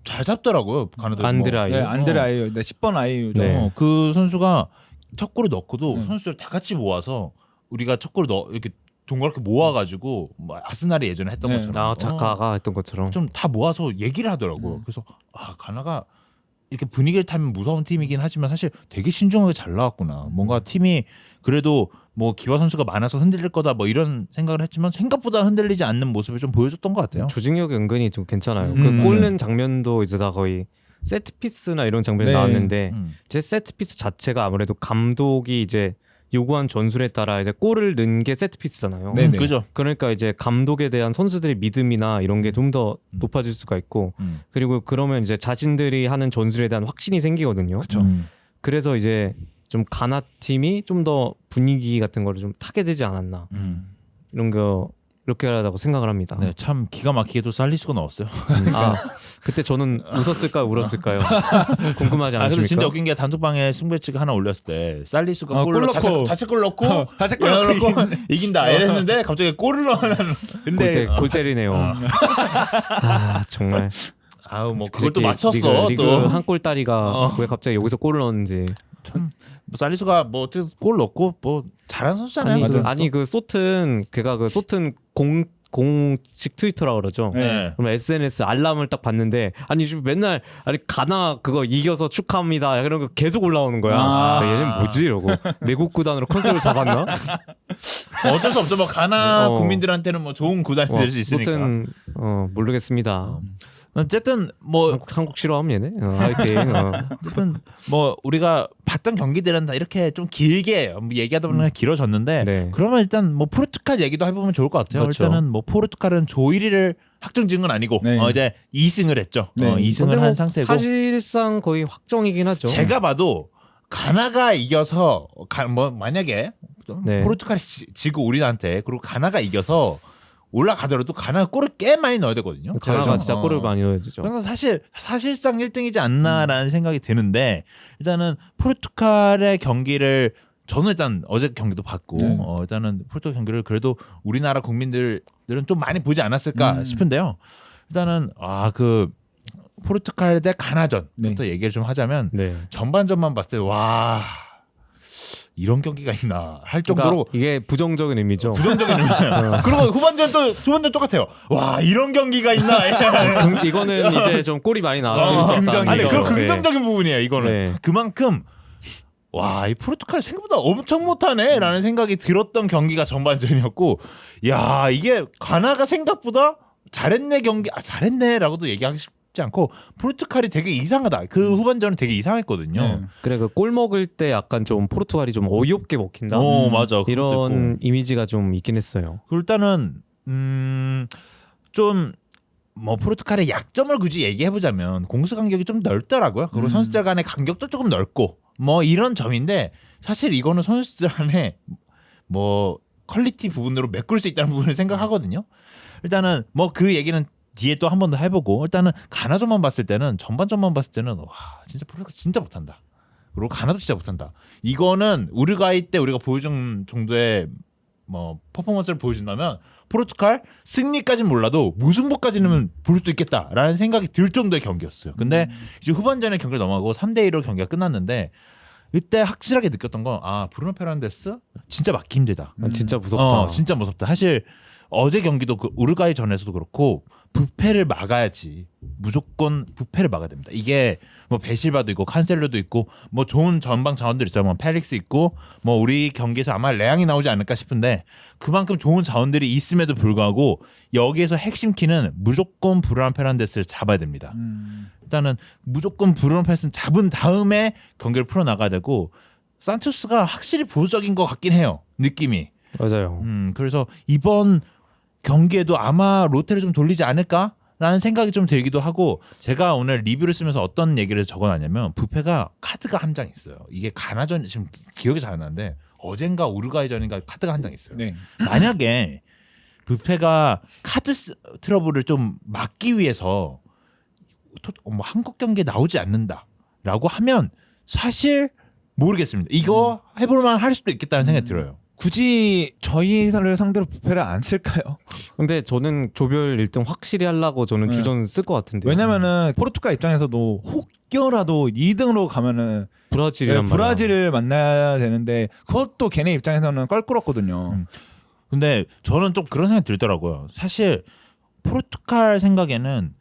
Speaker 2: 잘 잡더라고요. 가나도
Speaker 3: 안드레 아예유.
Speaker 1: 네, 안드레 아예유. 10번 아예유죠.
Speaker 3: 네.
Speaker 2: 그 선수가 첫 골을 넣고도 선수들 다 같이 모아서 우리가 첫 골을 이렇게 동그랗게 모아가지고 뭐 아스날이 예전에 했던 것처럼
Speaker 3: 자카가 했던 것처럼
Speaker 2: 좀 다 모아서 얘기를 하더라고요. 그래서 가나가 이렇게 분위기를 타면 무서운 팀이긴 하지만 사실 되게 신중하게 잘 나왔구나. 뭔가 팀이 그래도 뭐 기화 선수가 많아서 흔들릴 거다 뭐 이런 생각을 했지만 생각보다 흔들리지 않는 모습을 좀 보여줬던 것 같아요.
Speaker 3: 조직력이 은근히 좀 괜찮아요. 그 골는 장면도 이제 다 거의 세트피스나 이런 장면이 나왔는데 제 세트피스 자체가 아무래도 감독이 이제 요구한 전술에 따라 이제 골을 넣은 게 세트피스잖아요.
Speaker 2: 그죠.
Speaker 3: 그러니까 이제 감독에 대한 선수들의 믿음이나 이런 게 좀 더 높아질 수가 있고 그리고 그러면 이제 자신들이 하는 전술에 대한 확신이 생기거든요.
Speaker 1: 그렇죠.
Speaker 3: 그래서 이제 좀 가나 팀이 좀 더 분위기 같은 거를 좀 타게 되지 않았나 이런 거 이렇게 하다고 생각을 합니다.
Speaker 2: 네, 참 기가 막히게도 살리수가 넣었어요.
Speaker 3: 그때 저는 웃었을까요, 울었을까요? 궁금하지
Speaker 2: 그래서
Speaker 3: 않으십니까?
Speaker 2: 진짜 웃긴 게 단톡방에 승부치가 하나 올렸을 때 살리수가 골 넣고 자책골 넣고
Speaker 1: 자책골 넣고
Speaker 2: 이긴다 이랬는데 갑자기 골을 넣으면
Speaker 1: 근데
Speaker 3: 골 때리네요. 정말.
Speaker 2: 뭐 그걸 또 맞췄어.
Speaker 3: 리그
Speaker 2: 또
Speaker 3: 한 골다리가 왜 갑자기 여기서 골을 넣었는지.
Speaker 2: 참 뭐 살리수가 뭐 골 넣고 뭐 잘한 선수잖아요.
Speaker 3: 아니 그 소튼 걔가 그 소튼 공식 트위터라 그러죠.
Speaker 2: 네.
Speaker 3: 그럼 SNS 알람을 딱 봤는데 지금 맨날 가나 그거 이겨서 축하합니다 이런 거 계속 올라오는 거야. 얘는 뭐지 이러고 외국 구단으로 컨셉을 잡았나?
Speaker 2: 어쩔 수 없죠. 뭐 가나 국민들한테는 뭐 좋은 구단이 될 수 있으니까.
Speaker 3: 소튼 모르겠습니다.
Speaker 2: 어쨌든 뭐
Speaker 3: 한국 싫어함 얘네. 하여튼
Speaker 2: 어쨌든 뭐 우리가 봤던 경기들은 다 이렇게 좀 길게 얘기하다 보면 길어졌는데 그러면 일단 뭐 포르투갈 얘기도 해보면 좋을 것 같아요.
Speaker 3: 그렇죠.
Speaker 2: 일단은 뭐 포르투갈은 조 1위를 확정지은 건 아니고 이제 2승을 했죠. 2승을 한 상태고
Speaker 3: 사실상 거의 확정이긴 하죠.
Speaker 2: 제가 봐도 가나가 이겨서 뭐 만약에 포르투갈이 지고 우리한테 그리고 가나가 이겨서 올라가더라도 가나가 골을 꽤 많이 넣어야 되거든요.
Speaker 3: 가나가 진짜 골을 많이 넣어야 되죠.
Speaker 2: 그래서 사실상 1등이지 않나라는 생각이 드는데 일단은 포르투갈의 경기를 저는 일단 어제 경기도 봤고 일단은 포르투갈 경기를 그래도 우리나라 국민들은 좀 많이 보지 않았을까 싶은데요. 일단은 포르투갈 대 가나전
Speaker 1: 네.
Speaker 2: 또 얘기를 좀 하자면
Speaker 3: 네.
Speaker 2: 전반전만 봤을 때 와 이런 경기가 있나 할 정도로
Speaker 3: 그러니까 이게 부정적인 의미죠.
Speaker 2: 부정적인 의미예요. 그리고 후반전 똑같아요. 와 이런 경기가 있나.
Speaker 3: 이거는 이제 좀 골이 많이 나와서 재밌었다.
Speaker 2: 아니 그 긍정적인 부분이에요. 이거는
Speaker 3: 네.
Speaker 2: 그만큼 와 이 포르투갈 생각보다 엄청 못하네라는 생각이 들었던 경기가 전반전이었고, 야 이게 가나가 생각보다 잘했네 경기 잘했네라고도 얘기하기 쉽지 않고 포르투갈이 되게 이상하다. 그 후반전은 되게 이상했거든요.
Speaker 1: 네.
Speaker 3: 그래 그 골 먹을 때 약간 좀 포르투갈이 좀 어이없게 먹힌다.
Speaker 2: 맞아.
Speaker 3: 이런 이미지가 좀 있긴 했어요.
Speaker 2: 일단은 좀 뭐 포르투갈의 약점을 굳이 얘기해 보자면 공수 간격이 좀 넓더라고요. 그리고 선수들 간의 간격도 조금 넓고 뭐 이런 점인데, 사실 이거는 선수들 간의 뭐 퀄리티 부분으로 메꿀 수 있다는 부분을 생각하거든요. 일단은 뭐 그 얘기는 뒤에 또 한 번 더 해보고, 일단은 가나전만 봤을 때는 전반전만 봤을 때는 와 진짜 포르투갈 진짜 못한다. 그리고 가나도 진짜 못한다. 이거는 우루과이 때 우리가 보여준 정도의 뭐 퍼포먼스를 보여준다면 포르투갈 승리까지는 몰라도 무승부까지는 볼 수도 있겠다라는 생각이 들 정도의 경기였어요. 근데 이제 후반전에 경기를 넘어가고 3대1로 경기가 끝났는데, 이때 확실하게 느꼈던 건 브루노 페르난데스 진짜 막기 힘들다.
Speaker 3: 진짜 무섭다.
Speaker 2: 진짜 무섭다. 사실 어제 경기도 그 우루과이 전에서도 그렇고 부패를 막아야지. 무조건 부패를 막아야 됩니다. 이게 뭐 베실바도 있고 칸셀로도 있고 뭐 좋은 전방 자원들 있어요. 뭐 펠릭스 있고 뭐 우리 경기에서 아마 레앙이 나오지 않을까 싶은데, 그만큼 좋은 자원들이 있음에도 불구하고 여기에서 핵심 키는 무조건 브루노 페르난데스를 잡아야 됩니다. 일단은 무조건 브루노 페르난데스는 잡은 다음에 경기를 풀어 나가야 되고, 산토스가 확실히 보수적인 것 같긴 해요. 느낌이.
Speaker 3: 맞아요.
Speaker 2: 그래서 이번 경기에도 아마 로테를 좀 돌리지 않을까라는 생각이 좀 들기도 하고, 제가 오늘 리뷰를 쓰면서 어떤 얘기를 적어놨냐면 부페가 카드가 한 장 있어요. 이게 가나전 지금 기억이 잘 안 나는데 어젠가 우루과이전인가 카드가 한 장 있어요.
Speaker 1: 네.
Speaker 2: 만약에 부페가 카드 트러블을 좀 막기 위해서 뭐 한국 경기에 나오지 않는다라고 하면 사실 모르겠습니다. 이거 해볼만 할 수도 있겠다는 생각이 들어요.
Speaker 1: 굳이 저희를 상대로 부패를 안 쓸까요?
Speaker 3: 근데 저는 조별 1등 확실히 하려고 저는
Speaker 1: 네.
Speaker 3: 주전 쓸 것 같은데.
Speaker 1: 왜냐면은 포르투갈 입장에서도 혹여라도 2등으로 가면은
Speaker 3: 브라질이란 말이야.
Speaker 1: 브라질을 만나야 되는데 그것도 걔네 입장에서는 껄끄럽거든요.
Speaker 2: 근데 저는 좀 그런 생각이 들더라고요. 사실 포르투갈 생각에는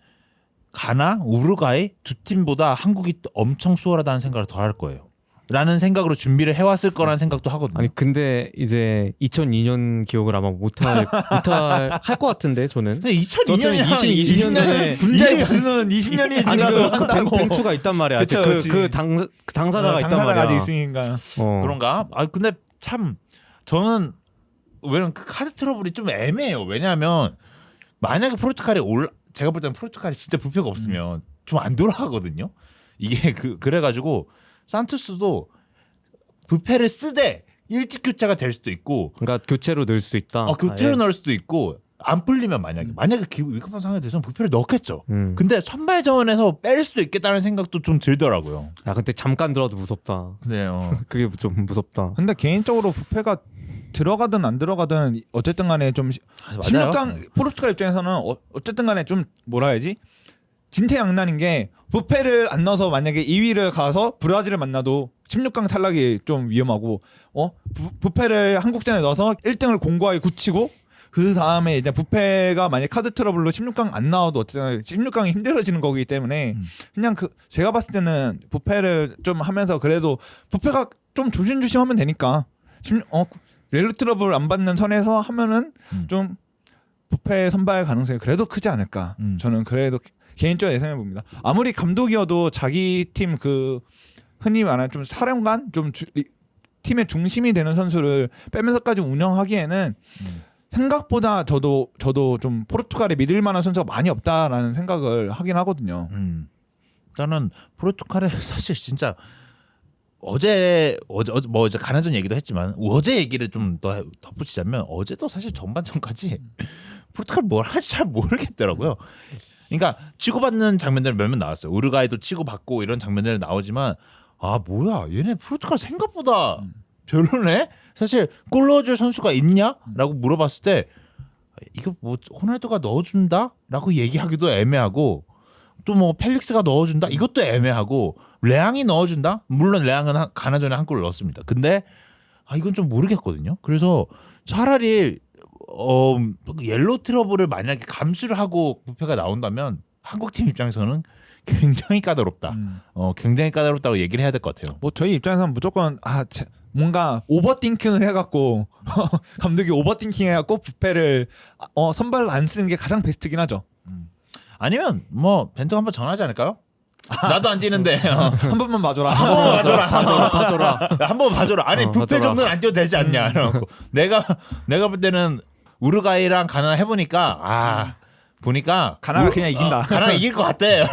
Speaker 2: 가나, 우루과이 두 팀보다 한국이 엄청 수월하다는 생각을 더 할 거예요. 라는 생각으로 준비를 해왔을 거라는 생각도 하거든요.
Speaker 3: 아니 근데 이제 2002년 기억을 아마 못할 것 같은데 저는.
Speaker 2: 근데 2002년이랑
Speaker 3: 20년 전에
Speaker 1: 분자의 무슨 20년이
Speaker 3: 아니
Speaker 1: 지나도
Speaker 3: 그
Speaker 1: 한다고.
Speaker 3: 벤투가 있단 말이야.
Speaker 1: 그쵸,
Speaker 3: 그
Speaker 1: 그치.
Speaker 3: 당사자가 있단
Speaker 1: 당사자가
Speaker 3: 말이야.
Speaker 1: 아직 있으니까.
Speaker 2: 그런가? 근데 참 저는 왜냐면 그 카드 트러블이 좀 애매해요. 왜냐하면 만약에 포르투갈이 제가 볼 때는 포르투갈이 진짜 부패가 없으면 좀 안 돌아가거든요. 이게 그래가지고 산토스도 부패를 쓰되 일찍 교체가 될 수도 있고,
Speaker 3: 그러니까 교체로 넣을 수 있다.
Speaker 2: 교체로 넣을 수도 있고, 안 풀리면 만약에 위급한 상황이 돼서 부패를 넣겠죠. 근데 선발 자원에서 뺄 수도 있겠다는 생각도 좀 들더라고요.
Speaker 3: 근데 잠깐 들어도 무섭다.
Speaker 2: 그래요.
Speaker 3: 그게 좀 무섭다.
Speaker 1: 근데 개인적으로 부패가 들어가든 안 들어가든 어쨌든 간에 좀 16강 포르투갈 입장에서는 어쨌든 간에 좀 뭐라 해야지? 진퇴양난인 게 부패를 안 넣어서 만약에 2위를 가서 브라질을 만나도 16강 탈락이 좀 위험하고, 부패를 한국전에 넣어서 1등을 공고하게 굳히고 그 다음에 이제 부패가 만약 카드 트러블로 16강 안 나와도 어쨌든 16강이 힘들어지는 거기 때문에 그냥 제가 봤을 때는 부패를 좀 하면서 그래도 부패가 좀 조심조심하면 되니까 렐로 트러블 안 받는 선에서 하면은 좀 부패 선발 가능성이 그래도 크지 않을까. 저는 그래도 개인적으로 예상해 봅니다. 아무리 감독이어도 자기 팀 흔히 말하는 좀 사령관, 좀 팀의 중심이 되는 선수를 빼면서까지 운영하기에는 생각보다 저도 좀 포르투갈에 믿을 만한 선수가 많이 없다라는 생각을 하긴 하거든요.
Speaker 2: 저는 포르투갈에 사실 진짜 어제 가나전 얘기도 했지만 어제 얘기를 좀 더 덧붙이자면, 어제도 사실 전반전까지 포르투갈 뭘 하지 잘 모르겠더라고요. 그러니까 치고받는 장면들 몇몇 나왔어요. 우루과이도 치고받고 이런 장면들 나오지만 뭐야 얘네 포르투갈 생각보다 별로네. 사실 골 넣어줄 선수가 있냐라고 물어봤을 때 이거 뭐 호날두가 넣어준다라고 얘기하기도 애매하고, 또 뭐 펠릭스가 넣어준다 이것도 애매하고 레앙이 넣어준다 물론 레앙은 가나 전에 한 골을 넣었습니다. 근데 이건 좀 모르겠거든요. 그래서 차라리 옐로 트러블을 만약에 감수를 하고 부패가 나온다면 한국팀 입장에서는 굉장히 까다롭다. 굉장히 까다롭다고 얘기를 해야 될 것 같아요.
Speaker 1: 뭐 저희 입장에서는 무조건 뭔가 오버띵킹을 해갖고 감독이 오버띵킹 해갖고 부패를 선발로 안 쓰는 게 가장 베스트긴 하죠.
Speaker 2: 아니면 뭐 벤투 한번 전화하지 않을까요? 나도 안 뛰는데
Speaker 1: 한 번만 봐줘라.
Speaker 2: 한 번만 봐줘라. 한 번만 봐줘라. 아니 부패
Speaker 3: 봐줘라.
Speaker 2: 정도는 안 뛰어도 되지 않냐. 이러고. 내가 볼 때는 우루과이랑 가나 해보니까 보니까
Speaker 1: 가나가 그냥 이긴다.
Speaker 2: 가나가 이길 것 같대.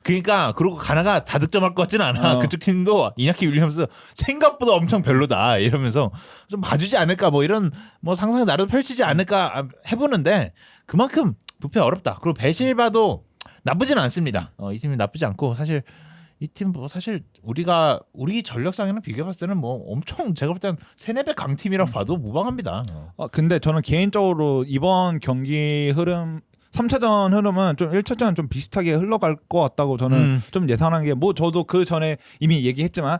Speaker 2: 그러니까 그리고 가나가 다득점할 것 같지는 않아. 그쪽 팀도 이나키 윌리엄스 생각보다 엄청 별로다. 이러면서 좀 봐주지 않을까 뭐 이런 뭐 상상이 나름 펼치지 않을까 해보는데 그만큼 부패 어렵다. 그리고 베실바도 나쁘지는 않습니다. 이 팀이 나쁘지 않고 사실 이 팀 뭐 사실 우리 전력상에는 비교해봤을 때는 뭐 엄청 제가 볼 때는 3-4배 강팀이라고 봐도 무방합니다.
Speaker 1: 근데 저는 개인적으로 이번 경기 흐름 3차전 흐름은 좀 1차전은 좀 비슷하게 흘러갈 것 같다고 저는 좀 예상한 게 뭐 저도 그 전에 이미 얘기했지만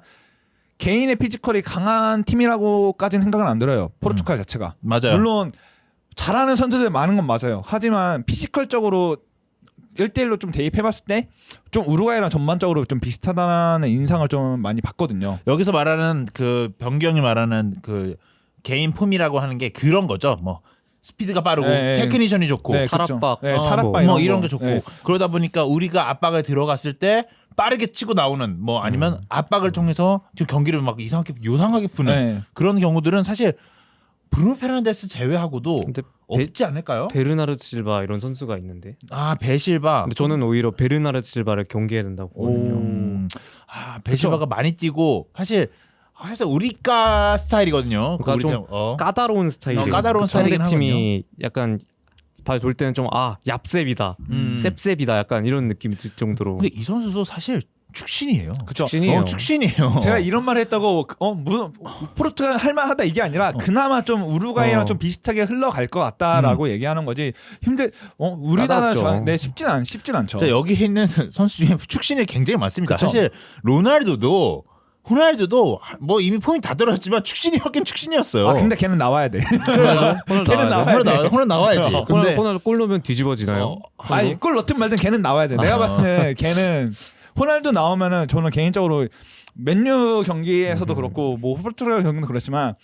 Speaker 1: 개인의 피지컬이 강한 팀이라고까지는 생각은 안 들어요. 포르투갈 자체가.
Speaker 2: 맞아요.
Speaker 1: 물론 잘하는 선수들 많은 건 맞아요. 하지만 피지컬적으로 1대1로 좀 대입해봤을 때 좀 우루과이랑 전반적으로 좀 비슷하다는 인상을 좀 많이 받거든요.
Speaker 2: 여기서 말하는 그 변경이 말하는 그 개인 폼이라고 하는 게 그런 거죠. 뭐 스피드가 빠르고 테크니션이 좋고
Speaker 3: 탈압박,
Speaker 1: 탈압박
Speaker 2: 뭐 이런 게 좋고
Speaker 1: 네.
Speaker 2: 그러다 보니까 우리가 압박에 들어갔을 때 빠르게 치고 나오는 뭐 아니면 압박을 통해서 지금 경기를 막 요상하게 푸는
Speaker 1: 네.
Speaker 2: 그런 경우들은 사실 브루노 페르난데스 제외하고도
Speaker 3: 근데
Speaker 2: 없지 않을까요?
Speaker 3: 베르나르 실바 이런 선수가 있는데.
Speaker 2: 베실바.
Speaker 3: 근데 저는 오히려 베르나르 실바를 경계해야 된다고 보거든요.
Speaker 2: 베실바가 많이 뛰고 사실 우리가 스타일이거든요.
Speaker 3: 그러니까
Speaker 2: 우리
Speaker 3: 좀
Speaker 2: 팀,
Speaker 3: 까다로운 스타일이에요.
Speaker 2: 까다로운 스타일이긴
Speaker 3: 상대팀이 약간 발 돌 때는 좀 얍셉이다, 셉셉이다 약간 이런 느낌이 들 정도로.
Speaker 2: 근데 이 선수도 사실 축신이에요.
Speaker 1: 그쵸.
Speaker 3: 축신이에요.
Speaker 2: 축신이에요.
Speaker 1: 제가 이런 말을 했다고 무슨 포르투갈 할만하다 이게 아니라 그나마 좀 우루과이랑 좀 비슷하게 흘러갈 것 같다라고 얘기하는 거지. 우리나라
Speaker 3: 까다롭죠.
Speaker 1: 쉽진 않죠.
Speaker 2: 자, 여기 있는 선수 중에 축신이 굉장히 많습니다.
Speaker 1: 그쵸.
Speaker 2: 사실 호날두도 뭐 이미 폼이 다 떨어졌지만 축신이었긴 축신이었어요.
Speaker 1: 근데 걔는 나와야 돼.
Speaker 3: 걔는
Speaker 2: 호날 나와야지. 근데
Speaker 3: 호날 골 넣으면 뒤집어지나요?
Speaker 1: 골 넣든 말든 걔는 나와야 돼. 내가 봤을 때 걔는 호날두 나오면은 저는 개인적으로 맨유 경기에서도 그렇고 뭐 포르투갈 경기도 그렇지만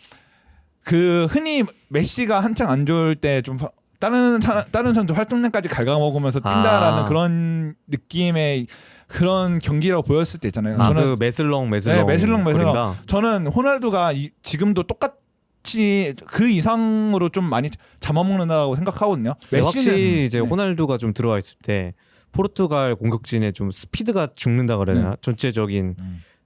Speaker 1: 그 흔히 메시가 한창 안 좋을 때 좀 다른 선수 활동량까지 갉아먹으면서 뛴다라는 그런 느낌의 그런 경기라고 보였을 때 있잖아요. 저는
Speaker 3: 그 메슬렁.
Speaker 1: 네, 메슬렁. 저는 호날두가 지금도 똑같이 그 이상으로 좀 많이 잡아먹는다고 생각하거든요.
Speaker 3: 확실히 이제 호날두가 좀 들어와 있을 때 포르투갈 공격진에 좀 스피드가 죽는다 그래야 되나? 전체적인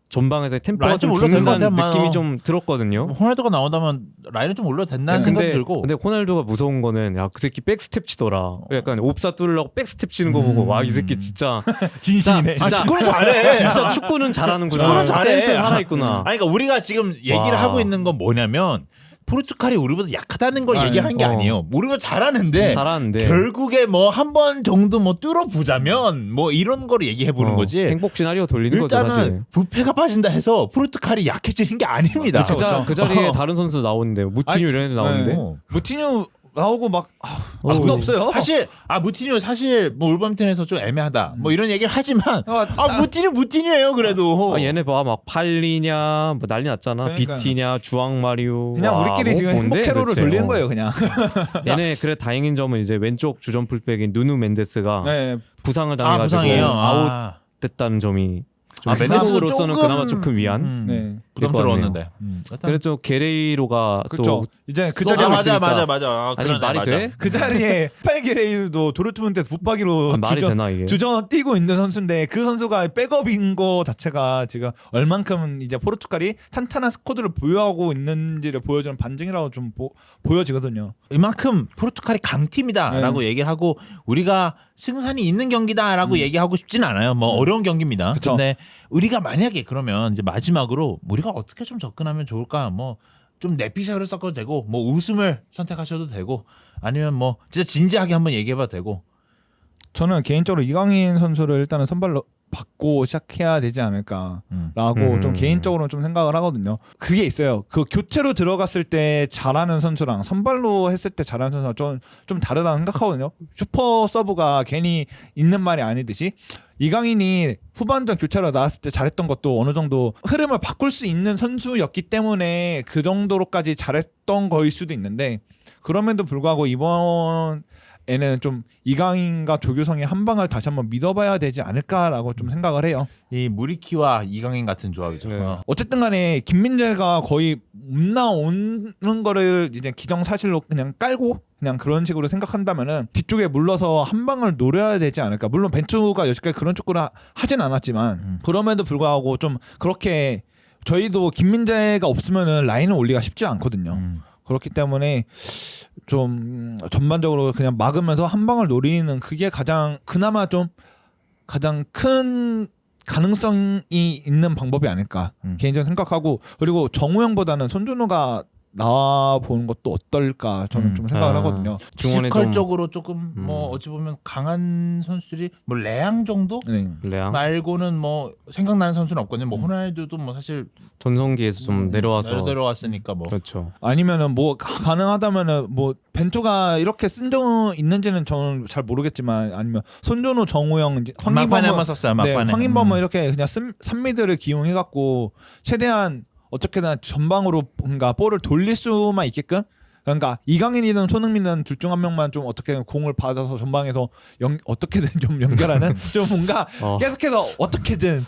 Speaker 3: 전방에서 템포가 좀 죽는다는 느낌이 좀 들었거든요.
Speaker 2: 호날두가 나온다면 라인은 좀 올려도 된다는 생각이 들고.
Speaker 3: 근데 호날두가 무서운 거는 그 새끼 백스텝 치더라. 약간 옵사 뚫으려고 백스텝 치는 거 보고 와 이 새끼 진짜
Speaker 1: 진심이네.
Speaker 3: 진짜
Speaker 2: 축구는 잘해.
Speaker 3: 진짜 축구는 잘하는구나.
Speaker 2: 축구는 잘해.
Speaker 3: 센스 살아있구나.
Speaker 2: 그러니까 우리가 지금 얘기를 하고 있는 건 뭐냐면 포르투갈이 우리보다 약하다는 걸 얘기하는 게 아니에요. 우리가 잘하는데 결국에 뭐 한 번 정도 뭐 뚫어보자면 뭐 이런 걸 얘기해 보는 거지.
Speaker 3: 행복 시나리오 돌리는 거죠 사실.
Speaker 2: 일단은 부패가 빠진다 해서 포르투갈이 약해지는 게 아닙니다.
Speaker 3: 진짜 그 자리에 다른 선수 나오는데 무티뉴 이런 애들 나오는데.
Speaker 1: 무티뉴 나오고 막 아무도 없어요.
Speaker 2: 사실 무티뉴 사실 뭐 울버햄튼에서 좀 애매하다. 뭐 이런 얘기를 하지만 무티뉴예요 그래도.
Speaker 3: 얘네 봐 막 팔리냐 뭐 난리 났잖아. 그러니까. 비티냐 주앙 마리오.
Speaker 1: 그냥 우리끼리 지금 행복 캐롤을 돌리는 거예요 그냥.
Speaker 3: 얘네 그래 다행인 점은 이제 왼쪽 주전 풀백인 누누 멘데스가 부상을 당해가지고 아웃됐다는 점이. 멘데스로서는 그나마 조금 위안.
Speaker 2: 부담스러웠는데.
Speaker 3: 그래도 게레이로가 또
Speaker 1: 이제 그 자리에
Speaker 2: 맞아.
Speaker 3: 아니 말이 돼?
Speaker 1: 그 자리에 팔게레이도 도르트문트에서 붙박이로 주전 뛰고 있는 선수인데 그 선수가 백업인 거 자체가 지금 얼만큼 이제 포르투갈이 탄탄한 스쿼드를 보유하고 있는지를 보여주는 반증이라고 좀 보여지거든요.
Speaker 2: 이만큼 포르투갈이 강팀이다라고 얘기를 하고 우리가 승산이 있는 경기다라고 얘기하고 싶지는 않아요. 뭐 어려운 경기입니다. 근데 우리가 만약에 그러면 이제 마지막으로 우리가 어떻게 좀 접근하면 좋을까? 뭐 좀 내피셜을 섞어도 되고 뭐 웃음을 선택하셔도 되고 아니면 뭐 진짜 진지하게 한번 얘기해봐도 되고
Speaker 1: 저는 개인적으로 이강인 선수를 일단은 선발로 받고 시작해야 되지 않을까라고 좀 개인적으로는 좀 생각을 하거든요. 그게 있어요. 그 교체로 들어갔을 때 잘하는 선수랑 선발로 했을 때 잘하는 선수랑 좀 다르다고 생각하거든요. 슈퍼 서브가 괜히 있는 말이 아니듯이 이강인이 후반전 교체로 나왔을 때 잘했던 것도 어느 정도 흐름을 바꿀 수 있는 선수였기 때문에 그 정도로까지 잘했던 거일 수도 있는데 그럼에도 불구하고 이번에는 좀 이강인과 조규성의 한 방을 다시 한번 믿어봐야 되지 않을까라고 좀 생각을 해요.
Speaker 2: 이 무리키와 이강인 같은 조합이죠.
Speaker 3: 네.
Speaker 1: 어쨌든 간에 김민재가 거의 못 나오는 거를 이제 기정사실로 그냥 깔고 그냥 그런 식으로 생각한다면은 뒤쪽에 물러서 한 방을 노려야 되지 않을까. 물론 벤투가 여지까지 그런 축구를 하진 않았지만 그럼에도 불구하고 좀 그렇게 저희도 김민재가 없으면은 라인을 올리기가 쉽지 않거든요. 그렇기 때문에 좀 전반적으로 그냥 막으면서 한 방을 노리는 그게 그나마 좀 가장 큰 가능성이 있는 방법이 아닐까 개인적으로 생각하고 그리고 정우영보다는 손준호가 나와 보는 것도 어떨까 저는 좀 생각을 하거든요.
Speaker 2: 피지컬적으로 조금 뭐 어찌 보면 강한 선수들이 뭐 레앙 정도
Speaker 3: 레앙
Speaker 2: 말고는 뭐 생각나는 선수는 없거든요. 뭐 호날두도 뭐 사실
Speaker 3: 전성기에서 좀
Speaker 2: 내려왔으니까 뭐
Speaker 3: 그렇죠.
Speaker 1: 아니면은 뭐 가능하다면은 뭐 벤투가 이렇게 쓴 적 있는지는 저는 잘 모르겠지만 아니면 손준호, 정우영,
Speaker 2: 막판에 한번 썼어요. 막판에
Speaker 1: 황인범은 이렇게 그냥 3미드를 기용해갖고 최대한 어떻게든 전방으로 뭔가 볼을 돌릴 수만 있게끔 그러니까 이강인이든 손흥민이든 둘 중 한 명만 좀 어떻게든 공을 받아서 전방에서 어떻게든 좀 연결하는 좀 뭔가 계속해서 어떻게든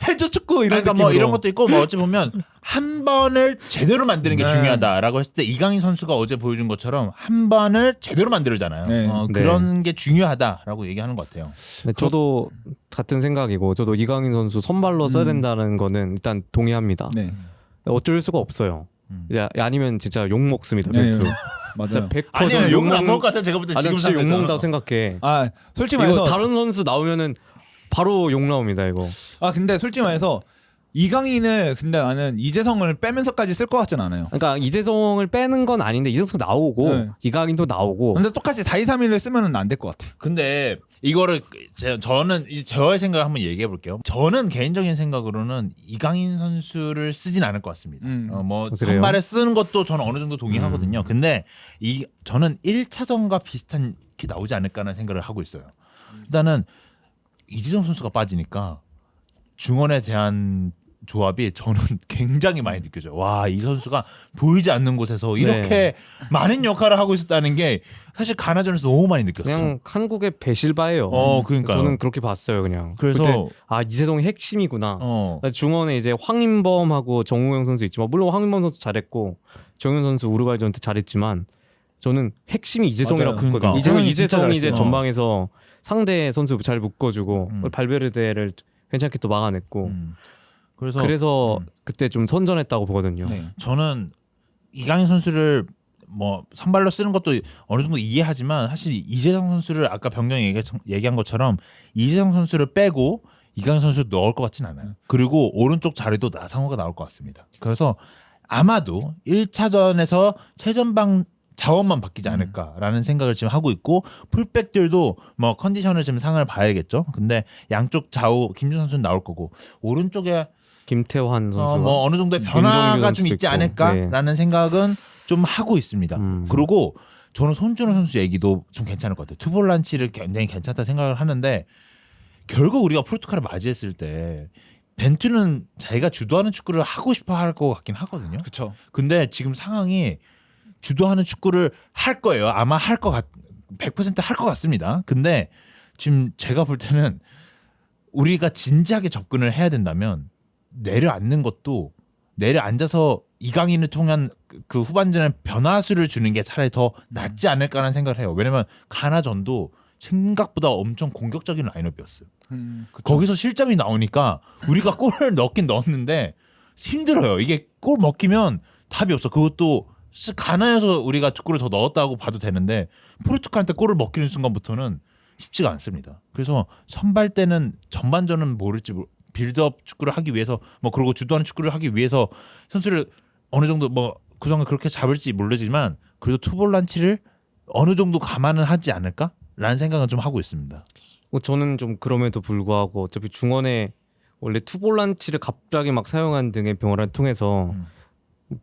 Speaker 1: 해줘 축구 이런
Speaker 2: 그러니까 뭐 이런 것도 있고 뭐 어찌 보면 한 번을 제대로 만드는 게 중요하다라고 했을 때 이강인 선수가 어제 보여준 것처럼 한 번을 제대로 만들잖아요. 그런 게 중요하다라고 얘기하는 것 같아요.
Speaker 3: 네, 저도 같은 생각이고 저도 이강인 선수 선발로 써야 된다는 거는 일단 동의합니다.
Speaker 1: 네.
Speaker 3: 어쩔 수가 없어요. 아니면 진짜 욕 먹습니다.
Speaker 1: 네,
Speaker 3: 벤투.
Speaker 1: 맞아요.
Speaker 3: 100%
Speaker 2: 아니요 욕을 안 먹을 것 같아. 제가 볼 때 지금
Speaker 3: 진짜 욕 먹는다고 생각해.
Speaker 1: 솔직히
Speaker 3: 이거
Speaker 1: 말해서
Speaker 3: 다른 선수 나오면은 바로 욕 나옵니다 이거.
Speaker 1: 근데 솔직히 말해서 이강인을 근데 나는 이재성을 빼면서까지 쓸 것 같진 않아요.
Speaker 3: 그러니까 이재성을 빼는 건 아닌데 이재성 나오고 이강인도 나오고.
Speaker 1: 근데 똑같이 4-2-3-1을 쓰면은 안 될 것 같아.
Speaker 2: 근데 이거를 저는 이제 저의 생각을 한번 얘기해 볼게요. 저는 개인적인 생각으로는 이강인 선수를 쓰진 않을 것 같습니다. 뭐
Speaker 3: 그래요?
Speaker 2: 선발에 쓰는 것도 저는 어느 정도 동의하거든요. 근데 저는 1차전과 비슷한 게 나오지 않을까라는 생각을 하고 있어요. 일단은 이재성 선수가 빠지니까 중원에 대한 조합이 저는 굉장히 많이 느껴져요. 와, 이 선수가 보이지 않는 곳에서 이렇게 많은 역할을 하고 있었다는 게 사실 가나전에서 너무 많이 느꼈어요.
Speaker 3: 그냥 한국의 베실바예요.
Speaker 2: 그러니까
Speaker 3: 저는 그렇게 봤어요, 그냥.
Speaker 2: 그래서
Speaker 3: 그때, 이재동이 핵심이구나. 중원에 이제 황인범하고 정우영 선수 있지만 물론 황인범 선수 잘했고 정우영 선수 우루과이전 때 잘했지만 저는 핵심이 이재동이라고 봤거든요.
Speaker 2: 그러니까.
Speaker 3: 이재동이 이제 전방에서 상대 선수 잘 묶어주고 발베르데를 괜찮게 또 막아냈고. 그래서 그때 좀 선전했다고 보거든요.
Speaker 1: 네.
Speaker 2: 저는 이강인 선수를 뭐 선발로 쓰는 것도 어느 정도 이해하지만 사실 이재성 선수를 아까 병경이 얘기한 것처럼 이재성 선수를 빼고 이강인 선수를 넣을 것 같진 않아요. 그리고 오른쪽 자리도 나상호가 나올 것 같습니다. 그래서 아마도 1차전에서 최전방 자원만 바뀌지 않을까라는 생각을 지금 하고 있고 풀백들도 뭐 컨디션을 지금 상을 봐야겠죠. 근데 양쪽 좌우 김준 선수는 나올 거고 오른쪽에
Speaker 3: 김태환 선수
Speaker 2: 뭐 어느 정도의 변화가 좀 있지 않을까라는 생각은 좀 하고 있습니다. 그리고 저는 손준호 선수 얘기도 좀 괜찮을 것 같아요. 투볼란치를 굉장히 괜찮다 생각을 하는데 결국 우리가 포르투갈을 맞이했을 때 벤투는 자기가 주도하는 축구를 하고 싶어 할 것 같긴 하거든요.
Speaker 1: 그렇죠.
Speaker 2: 근데 지금 상황이 주도하는 축구를 할 거예요. 아마 100% 할 것 같습니다. 근데 지금 제가 볼 때는 우리가 진지하게 접근을 해야 된다면 내려앉는 것도 내려앉아서 이강인을 통한 그 후반전에 변화수를 주는 게 차라리 더 낫지 않을까라는 생각을 해요. 왜냐면 가나전도 생각보다 엄청 공격적인 라인업이었어요. 거기서 실점이 나오니까 우리가 골을 넣긴 넣었는데 힘들어요. 이게 골 먹히면 답이 없어. 그것도 가나에서 우리가 골을 더 넣었다고 봐도 되는데 포르투갈한테 골을 먹히는 순간부터는 쉽지가 않습니다. 그래서 선발 때는 전반전은 모를지 빌드업 축구를 하기 위해서 뭐 그리고 주도하는 축구를 하기 위해서 선수를 어느 정도 뭐 구성을 그렇게 잡을지 모르지만 그래도 투볼란치를 어느 정도 감안을 하지 않을까라는 라는 생각은 좀 하고 있습니다.
Speaker 3: 저는 좀 그럼에도 불구하고 어차피 중원에 원래 투볼란치를 갑자기 막 사용한 등의 변화를 통해서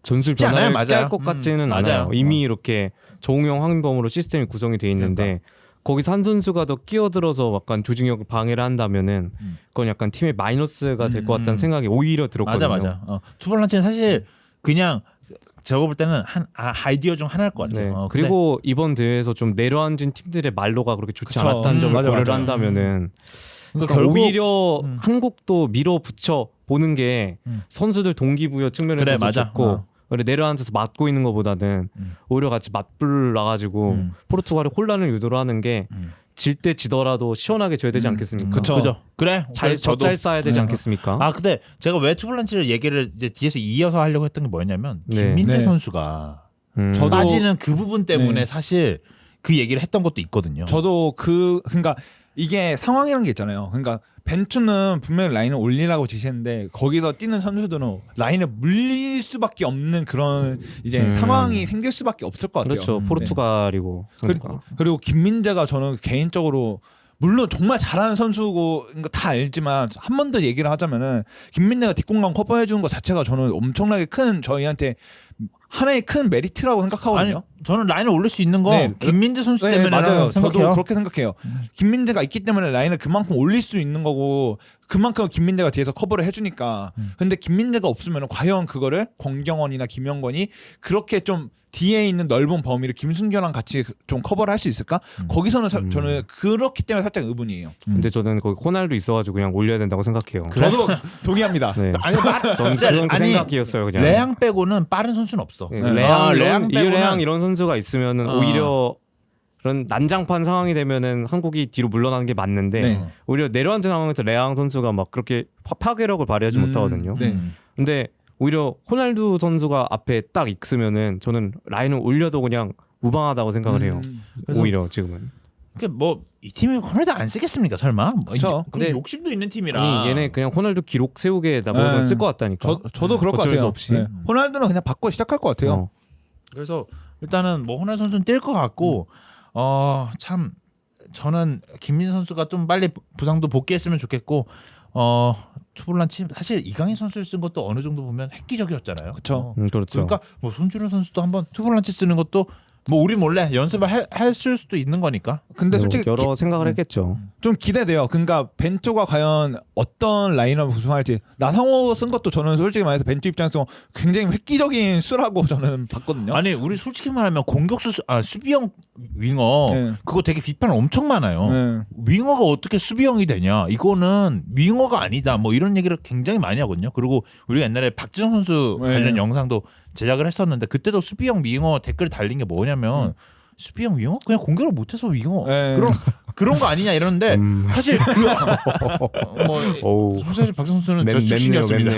Speaker 3: 전술
Speaker 2: 쉽지 않아요.
Speaker 3: 변화를
Speaker 2: 맞아요.
Speaker 3: 깰 것 같지는
Speaker 2: 맞아요.
Speaker 3: 않아요. 이미 이렇게 정우영 황인범으로 시스템이 구성이 돼 있는데
Speaker 2: 그러니까.
Speaker 3: 거기서 한 선수가 더 끼어들어서 약간 조직력을 방해를 한다면은 그건 약간 팀의 마이너스가 될 것 같다는 생각이 오히려 들었거든요.
Speaker 2: 맞아. 투볼란치는 사실 그냥 제가 볼 때는 한 아이디어 중 하나일 것 같아요.
Speaker 3: 네. 그리고 이번 대회에서 좀 내려앉은 팀들의 말로가 그렇게 좋지
Speaker 1: 그쵸.
Speaker 3: 않았다는 점을
Speaker 1: 맞아,
Speaker 3: 고려를
Speaker 1: 맞아.
Speaker 3: 한다면은
Speaker 2: 그러니까
Speaker 3: 그러니까 오히려
Speaker 2: 음.
Speaker 3: 한국도 밀어붙여 보는 게 선수들 동기부여 측면에서
Speaker 2: 그래, 맞아.
Speaker 3: 좋고 그래 내려앉아서 맞고 있는 것보다는 오히려 같이 맞불 나가지고 포르투갈이 혼란을 유도를 하는 게 질 때 지더라도 시원하게 져야 되지 않겠습니까?
Speaker 1: 그쵸.
Speaker 2: 그래.
Speaker 3: 잘 쌓아야 되지
Speaker 2: 네.
Speaker 3: 않겠습니까?
Speaker 2: 아 근데 제가 왜 투볼란치를 얘기를 이제 뒤에서 이어서 하려고 했던 게 뭐였냐면
Speaker 3: 네.
Speaker 2: 김민재
Speaker 1: 네.
Speaker 2: 선수가
Speaker 1: 저도-
Speaker 2: 빠지는 그 부분 때문에
Speaker 1: 네.
Speaker 2: 사실 그 얘기를 했던 것도 있거든요.
Speaker 1: 저도 그러니까 이게 상황이라는 게 있잖아요. 그러니까 벤투는 분명히 라인을 올리라고 지시했는데 거기서 뛰는 선수들은 라인을 물릴 수밖에 없는 그런 이제 상황이 생길 수밖에 없을 것 같아요.
Speaker 3: 그렇죠. 포르투갈이고 상대가.
Speaker 1: 그리고 김민재가 저는 개인적으로 물론 정말 잘하는 선수고 이거 다 알지만 한 번 더 얘기를 하자면은 김민재가 뒷공간 커버해 주는 것 자체가 저는 엄청나게 큰 저희한테 하나의 큰 메리트라고 생각하거든요.
Speaker 2: 아니 저는 라인을 올릴 수 있는 거
Speaker 1: 네.
Speaker 2: 김민재 선수
Speaker 1: 네,
Speaker 2: 때문에
Speaker 1: 맞아요.
Speaker 2: 생각해요.
Speaker 1: 저도 그렇게 생각해요. 김민재가 있기 때문에 라인을 그만큼 올릴 수 있는 거고 그만큼 김민재가 뒤에서 커버를 해주니까. 근데 김민재가 없으면 과연 그거를 권경원이나 김영건이 그렇게 좀 뒤에 있는 넓은 범위를 김순규랑 같이 좀 커버를 할 수 있을까? 거기서는 저는 그렇기 때문에 살짝 의문이에요.
Speaker 3: 근데 저는 거기 호날두 있어가지고 그냥 올려야 된다고 생각해요.
Speaker 1: 저도 동의합니다.
Speaker 3: 네.
Speaker 2: 아니
Speaker 3: 저는 그건 그 생각이었어요. 그냥.
Speaker 2: 레앙 빼고는 빠른 선수는 없어.
Speaker 3: 네.
Speaker 1: 네.
Speaker 3: 레앙
Speaker 2: 빼고는-
Speaker 3: 이레앙 이런 선수가 있으면은 오히려 그런 난장판 상황이 되면은 한국이 뒤로 물러나는 게 맞는데
Speaker 1: 네.
Speaker 3: 오히려 내려앉은 상황에서 레앙 선수가 막 그렇게 파괴력을 발휘하지 못하거든요.
Speaker 1: 네.
Speaker 3: 근데 오히려 호날두 선수가 앞에 딱 있으면은 저는 라인을 올려도 그냥 무방하다고 생각을 해요.
Speaker 2: 그래서-
Speaker 3: 오히려 지금은.
Speaker 2: 그러니까 뭐이 팀이 호날두 안 쓰겠습니까? 설마?
Speaker 1: 그쵸.
Speaker 2: 근데
Speaker 3: 근데-
Speaker 2: 욕심도 있는 팀이라.
Speaker 3: 아니 얘네 그냥 호날두 기록 세우게
Speaker 1: 네.
Speaker 3: 나보고 쓸것 같다니까.
Speaker 1: 저도 그럴 것
Speaker 3: 어쩔
Speaker 1: 같아요.
Speaker 3: 수 없이.
Speaker 1: 네. 호날두는 그냥 바꿔 시작할 것 같아요.
Speaker 3: 어.
Speaker 2: 그래서 일단은 뭐 호날두 선수는 뛸 것 같고 참 저는 김민재 선수가 좀 빨리 부상도 복귀했으면 좋겠고 투볼란치 사실 이강인 선수를 쓴 것도 어느 정도 보면 획기적이었잖아요.
Speaker 1: 그쵸.
Speaker 3: 그렇죠.
Speaker 2: 그러니까 뭐 손준호 선수도 한번 투볼란치 쓰는 것도 뭐 우리 몰래 연습을 했을 수도 있는 거니까.
Speaker 1: 근데 솔직히
Speaker 3: 여러 생각을 했겠죠.
Speaker 1: 좀 기대돼요. 그러니까 벤투가 과연 어떤 라인업을 구성할지. 나성호 쓴 것도 저는 솔직히 말해서 벤투 입장에서 굉장히 획기적인 수라고 저는 봤거든요.
Speaker 2: 아니 우리 솔직히 말하면 공격수 수비형 윙어
Speaker 1: 네.
Speaker 2: 그거 되게 비판 엄청 많아요.
Speaker 1: 네.
Speaker 2: 윙어가 어떻게 수비형이 되냐? 이거는 윙어가 아니다. 뭐 이런 얘기를 굉장히 많이 하거든요. 그리고 우리가 옛날에 박지성 선수
Speaker 1: 네.
Speaker 2: 관련 영상도 제작을 했었는데 그때도 수비형 윙어 댓글 달린 게 뭐냐면 수비형 윙어 그냥 공격을 못해서 윙어
Speaker 1: 네.
Speaker 2: 그런 거 아니냐 이러는데 사실
Speaker 3: 어우.
Speaker 2: 사실 박지성 선수는 저 출신이었습니다.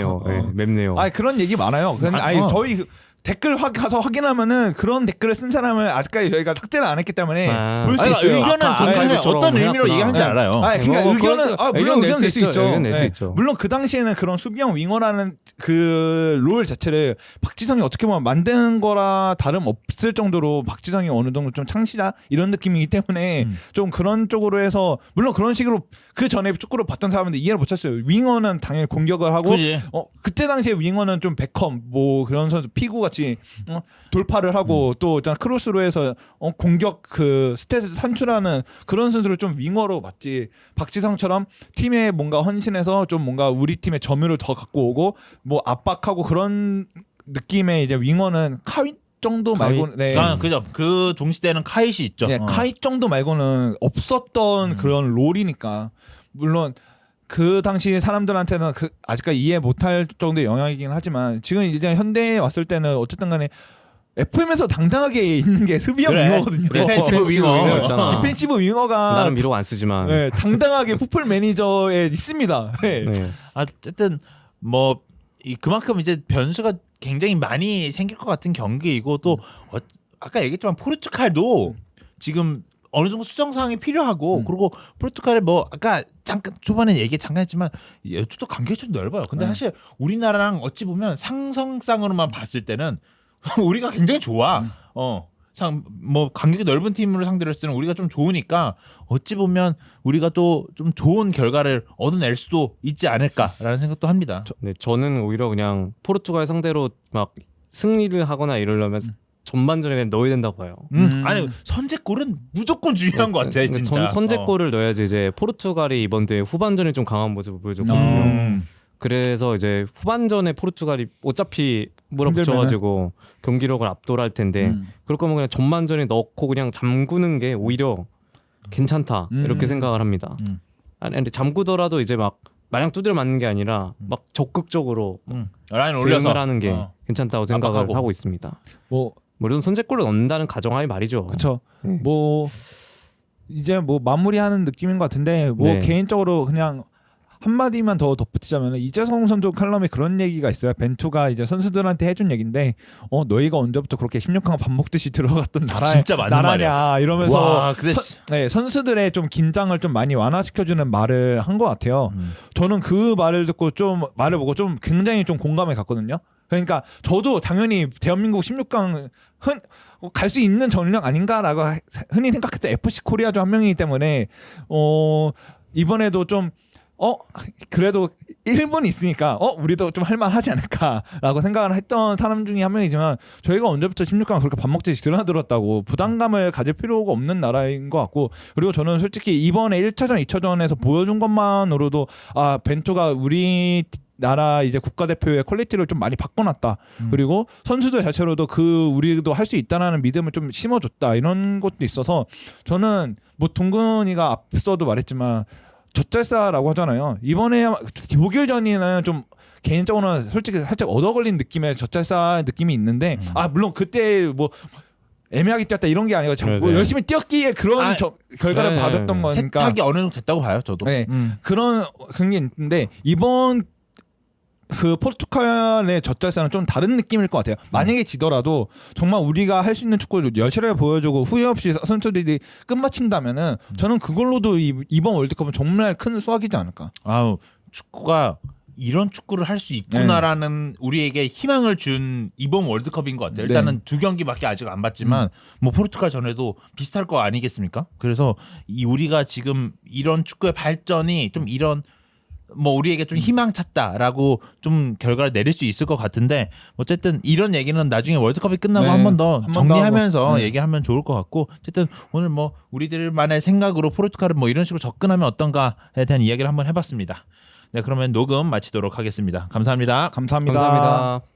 Speaker 3: 맵네요.
Speaker 1: 아니 그런 얘기 많아요. 근데 아니 저희 댓글 가서 확인하면은 그런 댓글을 쓴 사람을 아직까지 저희가 삭제를 안 했기 때문에
Speaker 3: 아.
Speaker 1: 볼 수
Speaker 2: 아니,
Speaker 1: 있어요.
Speaker 2: 의견은
Speaker 3: 아까
Speaker 2: 존중해
Speaker 3: 아이들처럼
Speaker 2: 어떤 의미로
Speaker 3: 해놨구나.
Speaker 2: 얘기하는지
Speaker 1: 네.
Speaker 2: 알아요.
Speaker 1: 아니 그러니까
Speaker 3: 뭐,
Speaker 1: 의견은
Speaker 3: 그럴
Speaker 1: 물론
Speaker 3: 의견
Speaker 1: 의견 낼 수 있죠.
Speaker 3: 의견 낼수
Speaker 1: 네.
Speaker 3: 있죠.
Speaker 1: 물론 그 당시에는 그런 수비형 윙어라는 그 롤 자체를 박지성이 어떻게 보면 만든 거라 다름 없을 정도로 박지성이 어느 정도 좀 창시자 이런 느낌이기 때문에 좀 그런 쪽으로 해서 물론 그런 식으로 그 전에 축구를 봤던 사람들 이해를 못했어요. 윙어는 당연히 공격을 하고
Speaker 2: 그지.
Speaker 1: 그때 당시에 윙어는 좀 베컴 뭐 그런 선수 피구 같이 돌파를 하고 또 일단 크로스로 해서 공격 그 스탯을 산출하는 그런 선수를 좀 윙어로 맞지 박지성처럼 팀에 뭔가 헌신해서 좀 뭔가 우리 팀의 점유를 더 갖고 오고 뭐 압박하고 그런 느낌의 이제 윙어는 카윗 정도 말고는 네.
Speaker 2: 그죠. 그 동시대는 카이시 있죠.
Speaker 1: 네, 카윗 정도 말고는 없었던 그런 롤이니까 물론 그 당시 사람들한테는 아직까지 이해 못할 정도의 영향이긴 하지만 지금 이제 현대에 왔을 때는 어쨌든 간에 FM에서 당당하게 있는 게 수비형
Speaker 2: 그래.
Speaker 1: 윙어거든요.
Speaker 2: 디펜시브 윙어
Speaker 3: 있잖아.
Speaker 1: 디펜시브 윙어가
Speaker 3: 나는 비록 안 쓰지만.
Speaker 1: 네, 당당하게 풋볼 매니저에 있습니다. 네.
Speaker 3: 네.
Speaker 2: 어쨌든 뭐 그만큼 이제 변수가 굉장히 많이 생길 것 같은 경기이고 또 아까 얘기했지만 포르투갈도 지금 어느 정도 수정 사항이 필요하고 그리고 포르투갈이 뭐 아까 잠깐 초반에 얘기 잠깐 했지만 이쪽도 간격이 좀 넓어요. 근데 사실 우리나라랑 어찌 보면 상성상으로만 봤을 때는 우리가 굉장히 좋아. 뭐 간격이 넓은 팀으로 상대를 했을 때는 우리가 좀 좋으니까 어찌 보면 우리가 또 좀 좋은 결과를 얻어낼 수도 있지 않을까라는 생각도 합니다.
Speaker 3: 네, 저는 오히려 그냥 포르투갈 상대로 막 승리를 하거나 이러려면 전반전에 그냥 넣어야 된다고 봐요.
Speaker 2: 아니 선제골은 무조건 중요한 것 같아 진짜.
Speaker 3: 선제골을 넣어야지 이제 포르투갈이 이번 대회 후반전에 좀 강한 모습을 보여줬거든요. 그래서 이제 후반전에 포르투갈이 어차피 몰아붙여가지고 경기력을 압도할 텐데 그럴 거면 그냥 전반전에 넣고 그냥 잠그는 게 오히려 괜찮다 이렇게 생각을 합니다. 아니 근데 잠그더라도 이제 막 마냥 두드려 맞는 게 아니라 막 적극적으로
Speaker 2: 라인 올려서
Speaker 3: 대응을 하는 게 괜찮다고 생각을
Speaker 2: 압박하고.
Speaker 3: 하고 있습니다.
Speaker 1: 뭐
Speaker 3: 물론 선제골을 넣는다는 가정하에 말이죠.
Speaker 1: 그렇죠. 뭐 이제 뭐 마무리하는 느낌인 것 같은데 뭐
Speaker 3: 네.
Speaker 1: 개인적으로 그냥 한마디만 더 덧붙이자면 이재성 선수 칼럼에 그런 얘기가 있어요. 벤투가 이제 선수들한테 해준 얘기인데 너희가 언제부터 그렇게 16강 밥 먹듯이 들어갔던
Speaker 2: 진짜 맞는
Speaker 1: 나라냐 이러면서
Speaker 2: 와, 근데
Speaker 1: 선수들의 좀 긴장을 좀 많이 완화시켜주는 말을 한 것 같아요. 저는 그 말을 듣고 좀 말을 보고 좀 굉장히 좀 공감을 갔거든요. 그러니까 저도 당연히 대한민국 16강 갈 수 있는 전력 아닌가라고 흔히 생각했던 FC 코리아 중 한 명이기 때문에 이번에도 좀 그래도 1분 있으니까 우리도 좀 할만하지 않을까라고 생각을 했던 사람 중에 한 명이지만 저희가 언제부터 16강 그렇게 밥 먹듯이 드러나들었다고 부담감을 가질 필요가 없는 나라인 것 같고 그리고 저는 솔직히 이번에 1차전 2차전에서 보여준 것만으로도 벤투가 우리 나라 이제 국가대표의 퀄리티를 좀 많이 바꿔놨다. 그리고 선수들 자체로도 우리도 할 수 있다라는 믿음을 좀 심어줬다. 이런 것도 있어서 저는 뭐 동근이가 앞서도 말했지만 젖잘싸라고 하잖아요. 이번에 독일전이는 좀 개인적으로는 솔직히 살짝 얻어걸린 느낌의 젖잘싸 느낌이 있는데 물론 그때 뭐 애매하게 뛰었다 이런 게 아니고 뭐 열심히 뛰었기에 그런 결과를 받았던 거니까
Speaker 2: 세탁이 어느 정도 됐다고 봐요 저도.
Speaker 1: 네, 그런 게 있는데 이번 그 포르투갈의 젖잘싸는 좀 다른 느낌일 것 같아요. 만약에 지더라도 정말 우리가 할 수 있는 축구를 여실하게 보여주고 후회 없이 선수들이 끝마친다면은 저는 그걸로도 이번 월드컵은 정말 큰 수확이지 않을까.
Speaker 2: 축구가 이런 축구를 할 수 있구나라는 우리에게 희망을 준 이번 월드컵인 것 같아요. 일단은 2경기밖에 아직 안 봤지만 뭐 포르투갈 전에도 비슷할 거 아니겠습니까? 그래서 우리가 지금 이런 축구의 발전이 좀 이런 뭐 우리에게 좀 희망찼다라고 좀 결과를 내릴 수 있을 것 같은데 어쨌든 이런 얘기는 나중에 월드컵이 끝나고 한 번 더 정리하면서 얘기하면 좋을 것 같고 어쨌든 오늘 뭐 우리들만의 생각으로 포르투갈은 뭐 이런 식으로 접근하면 어떤가에 대한 이야기를 한번 해봤습니다. 네, 그러면 녹음 마치도록 하겠습니다. 감사합니다.
Speaker 1: 감사합니다.
Speaker 3: 감사합니다.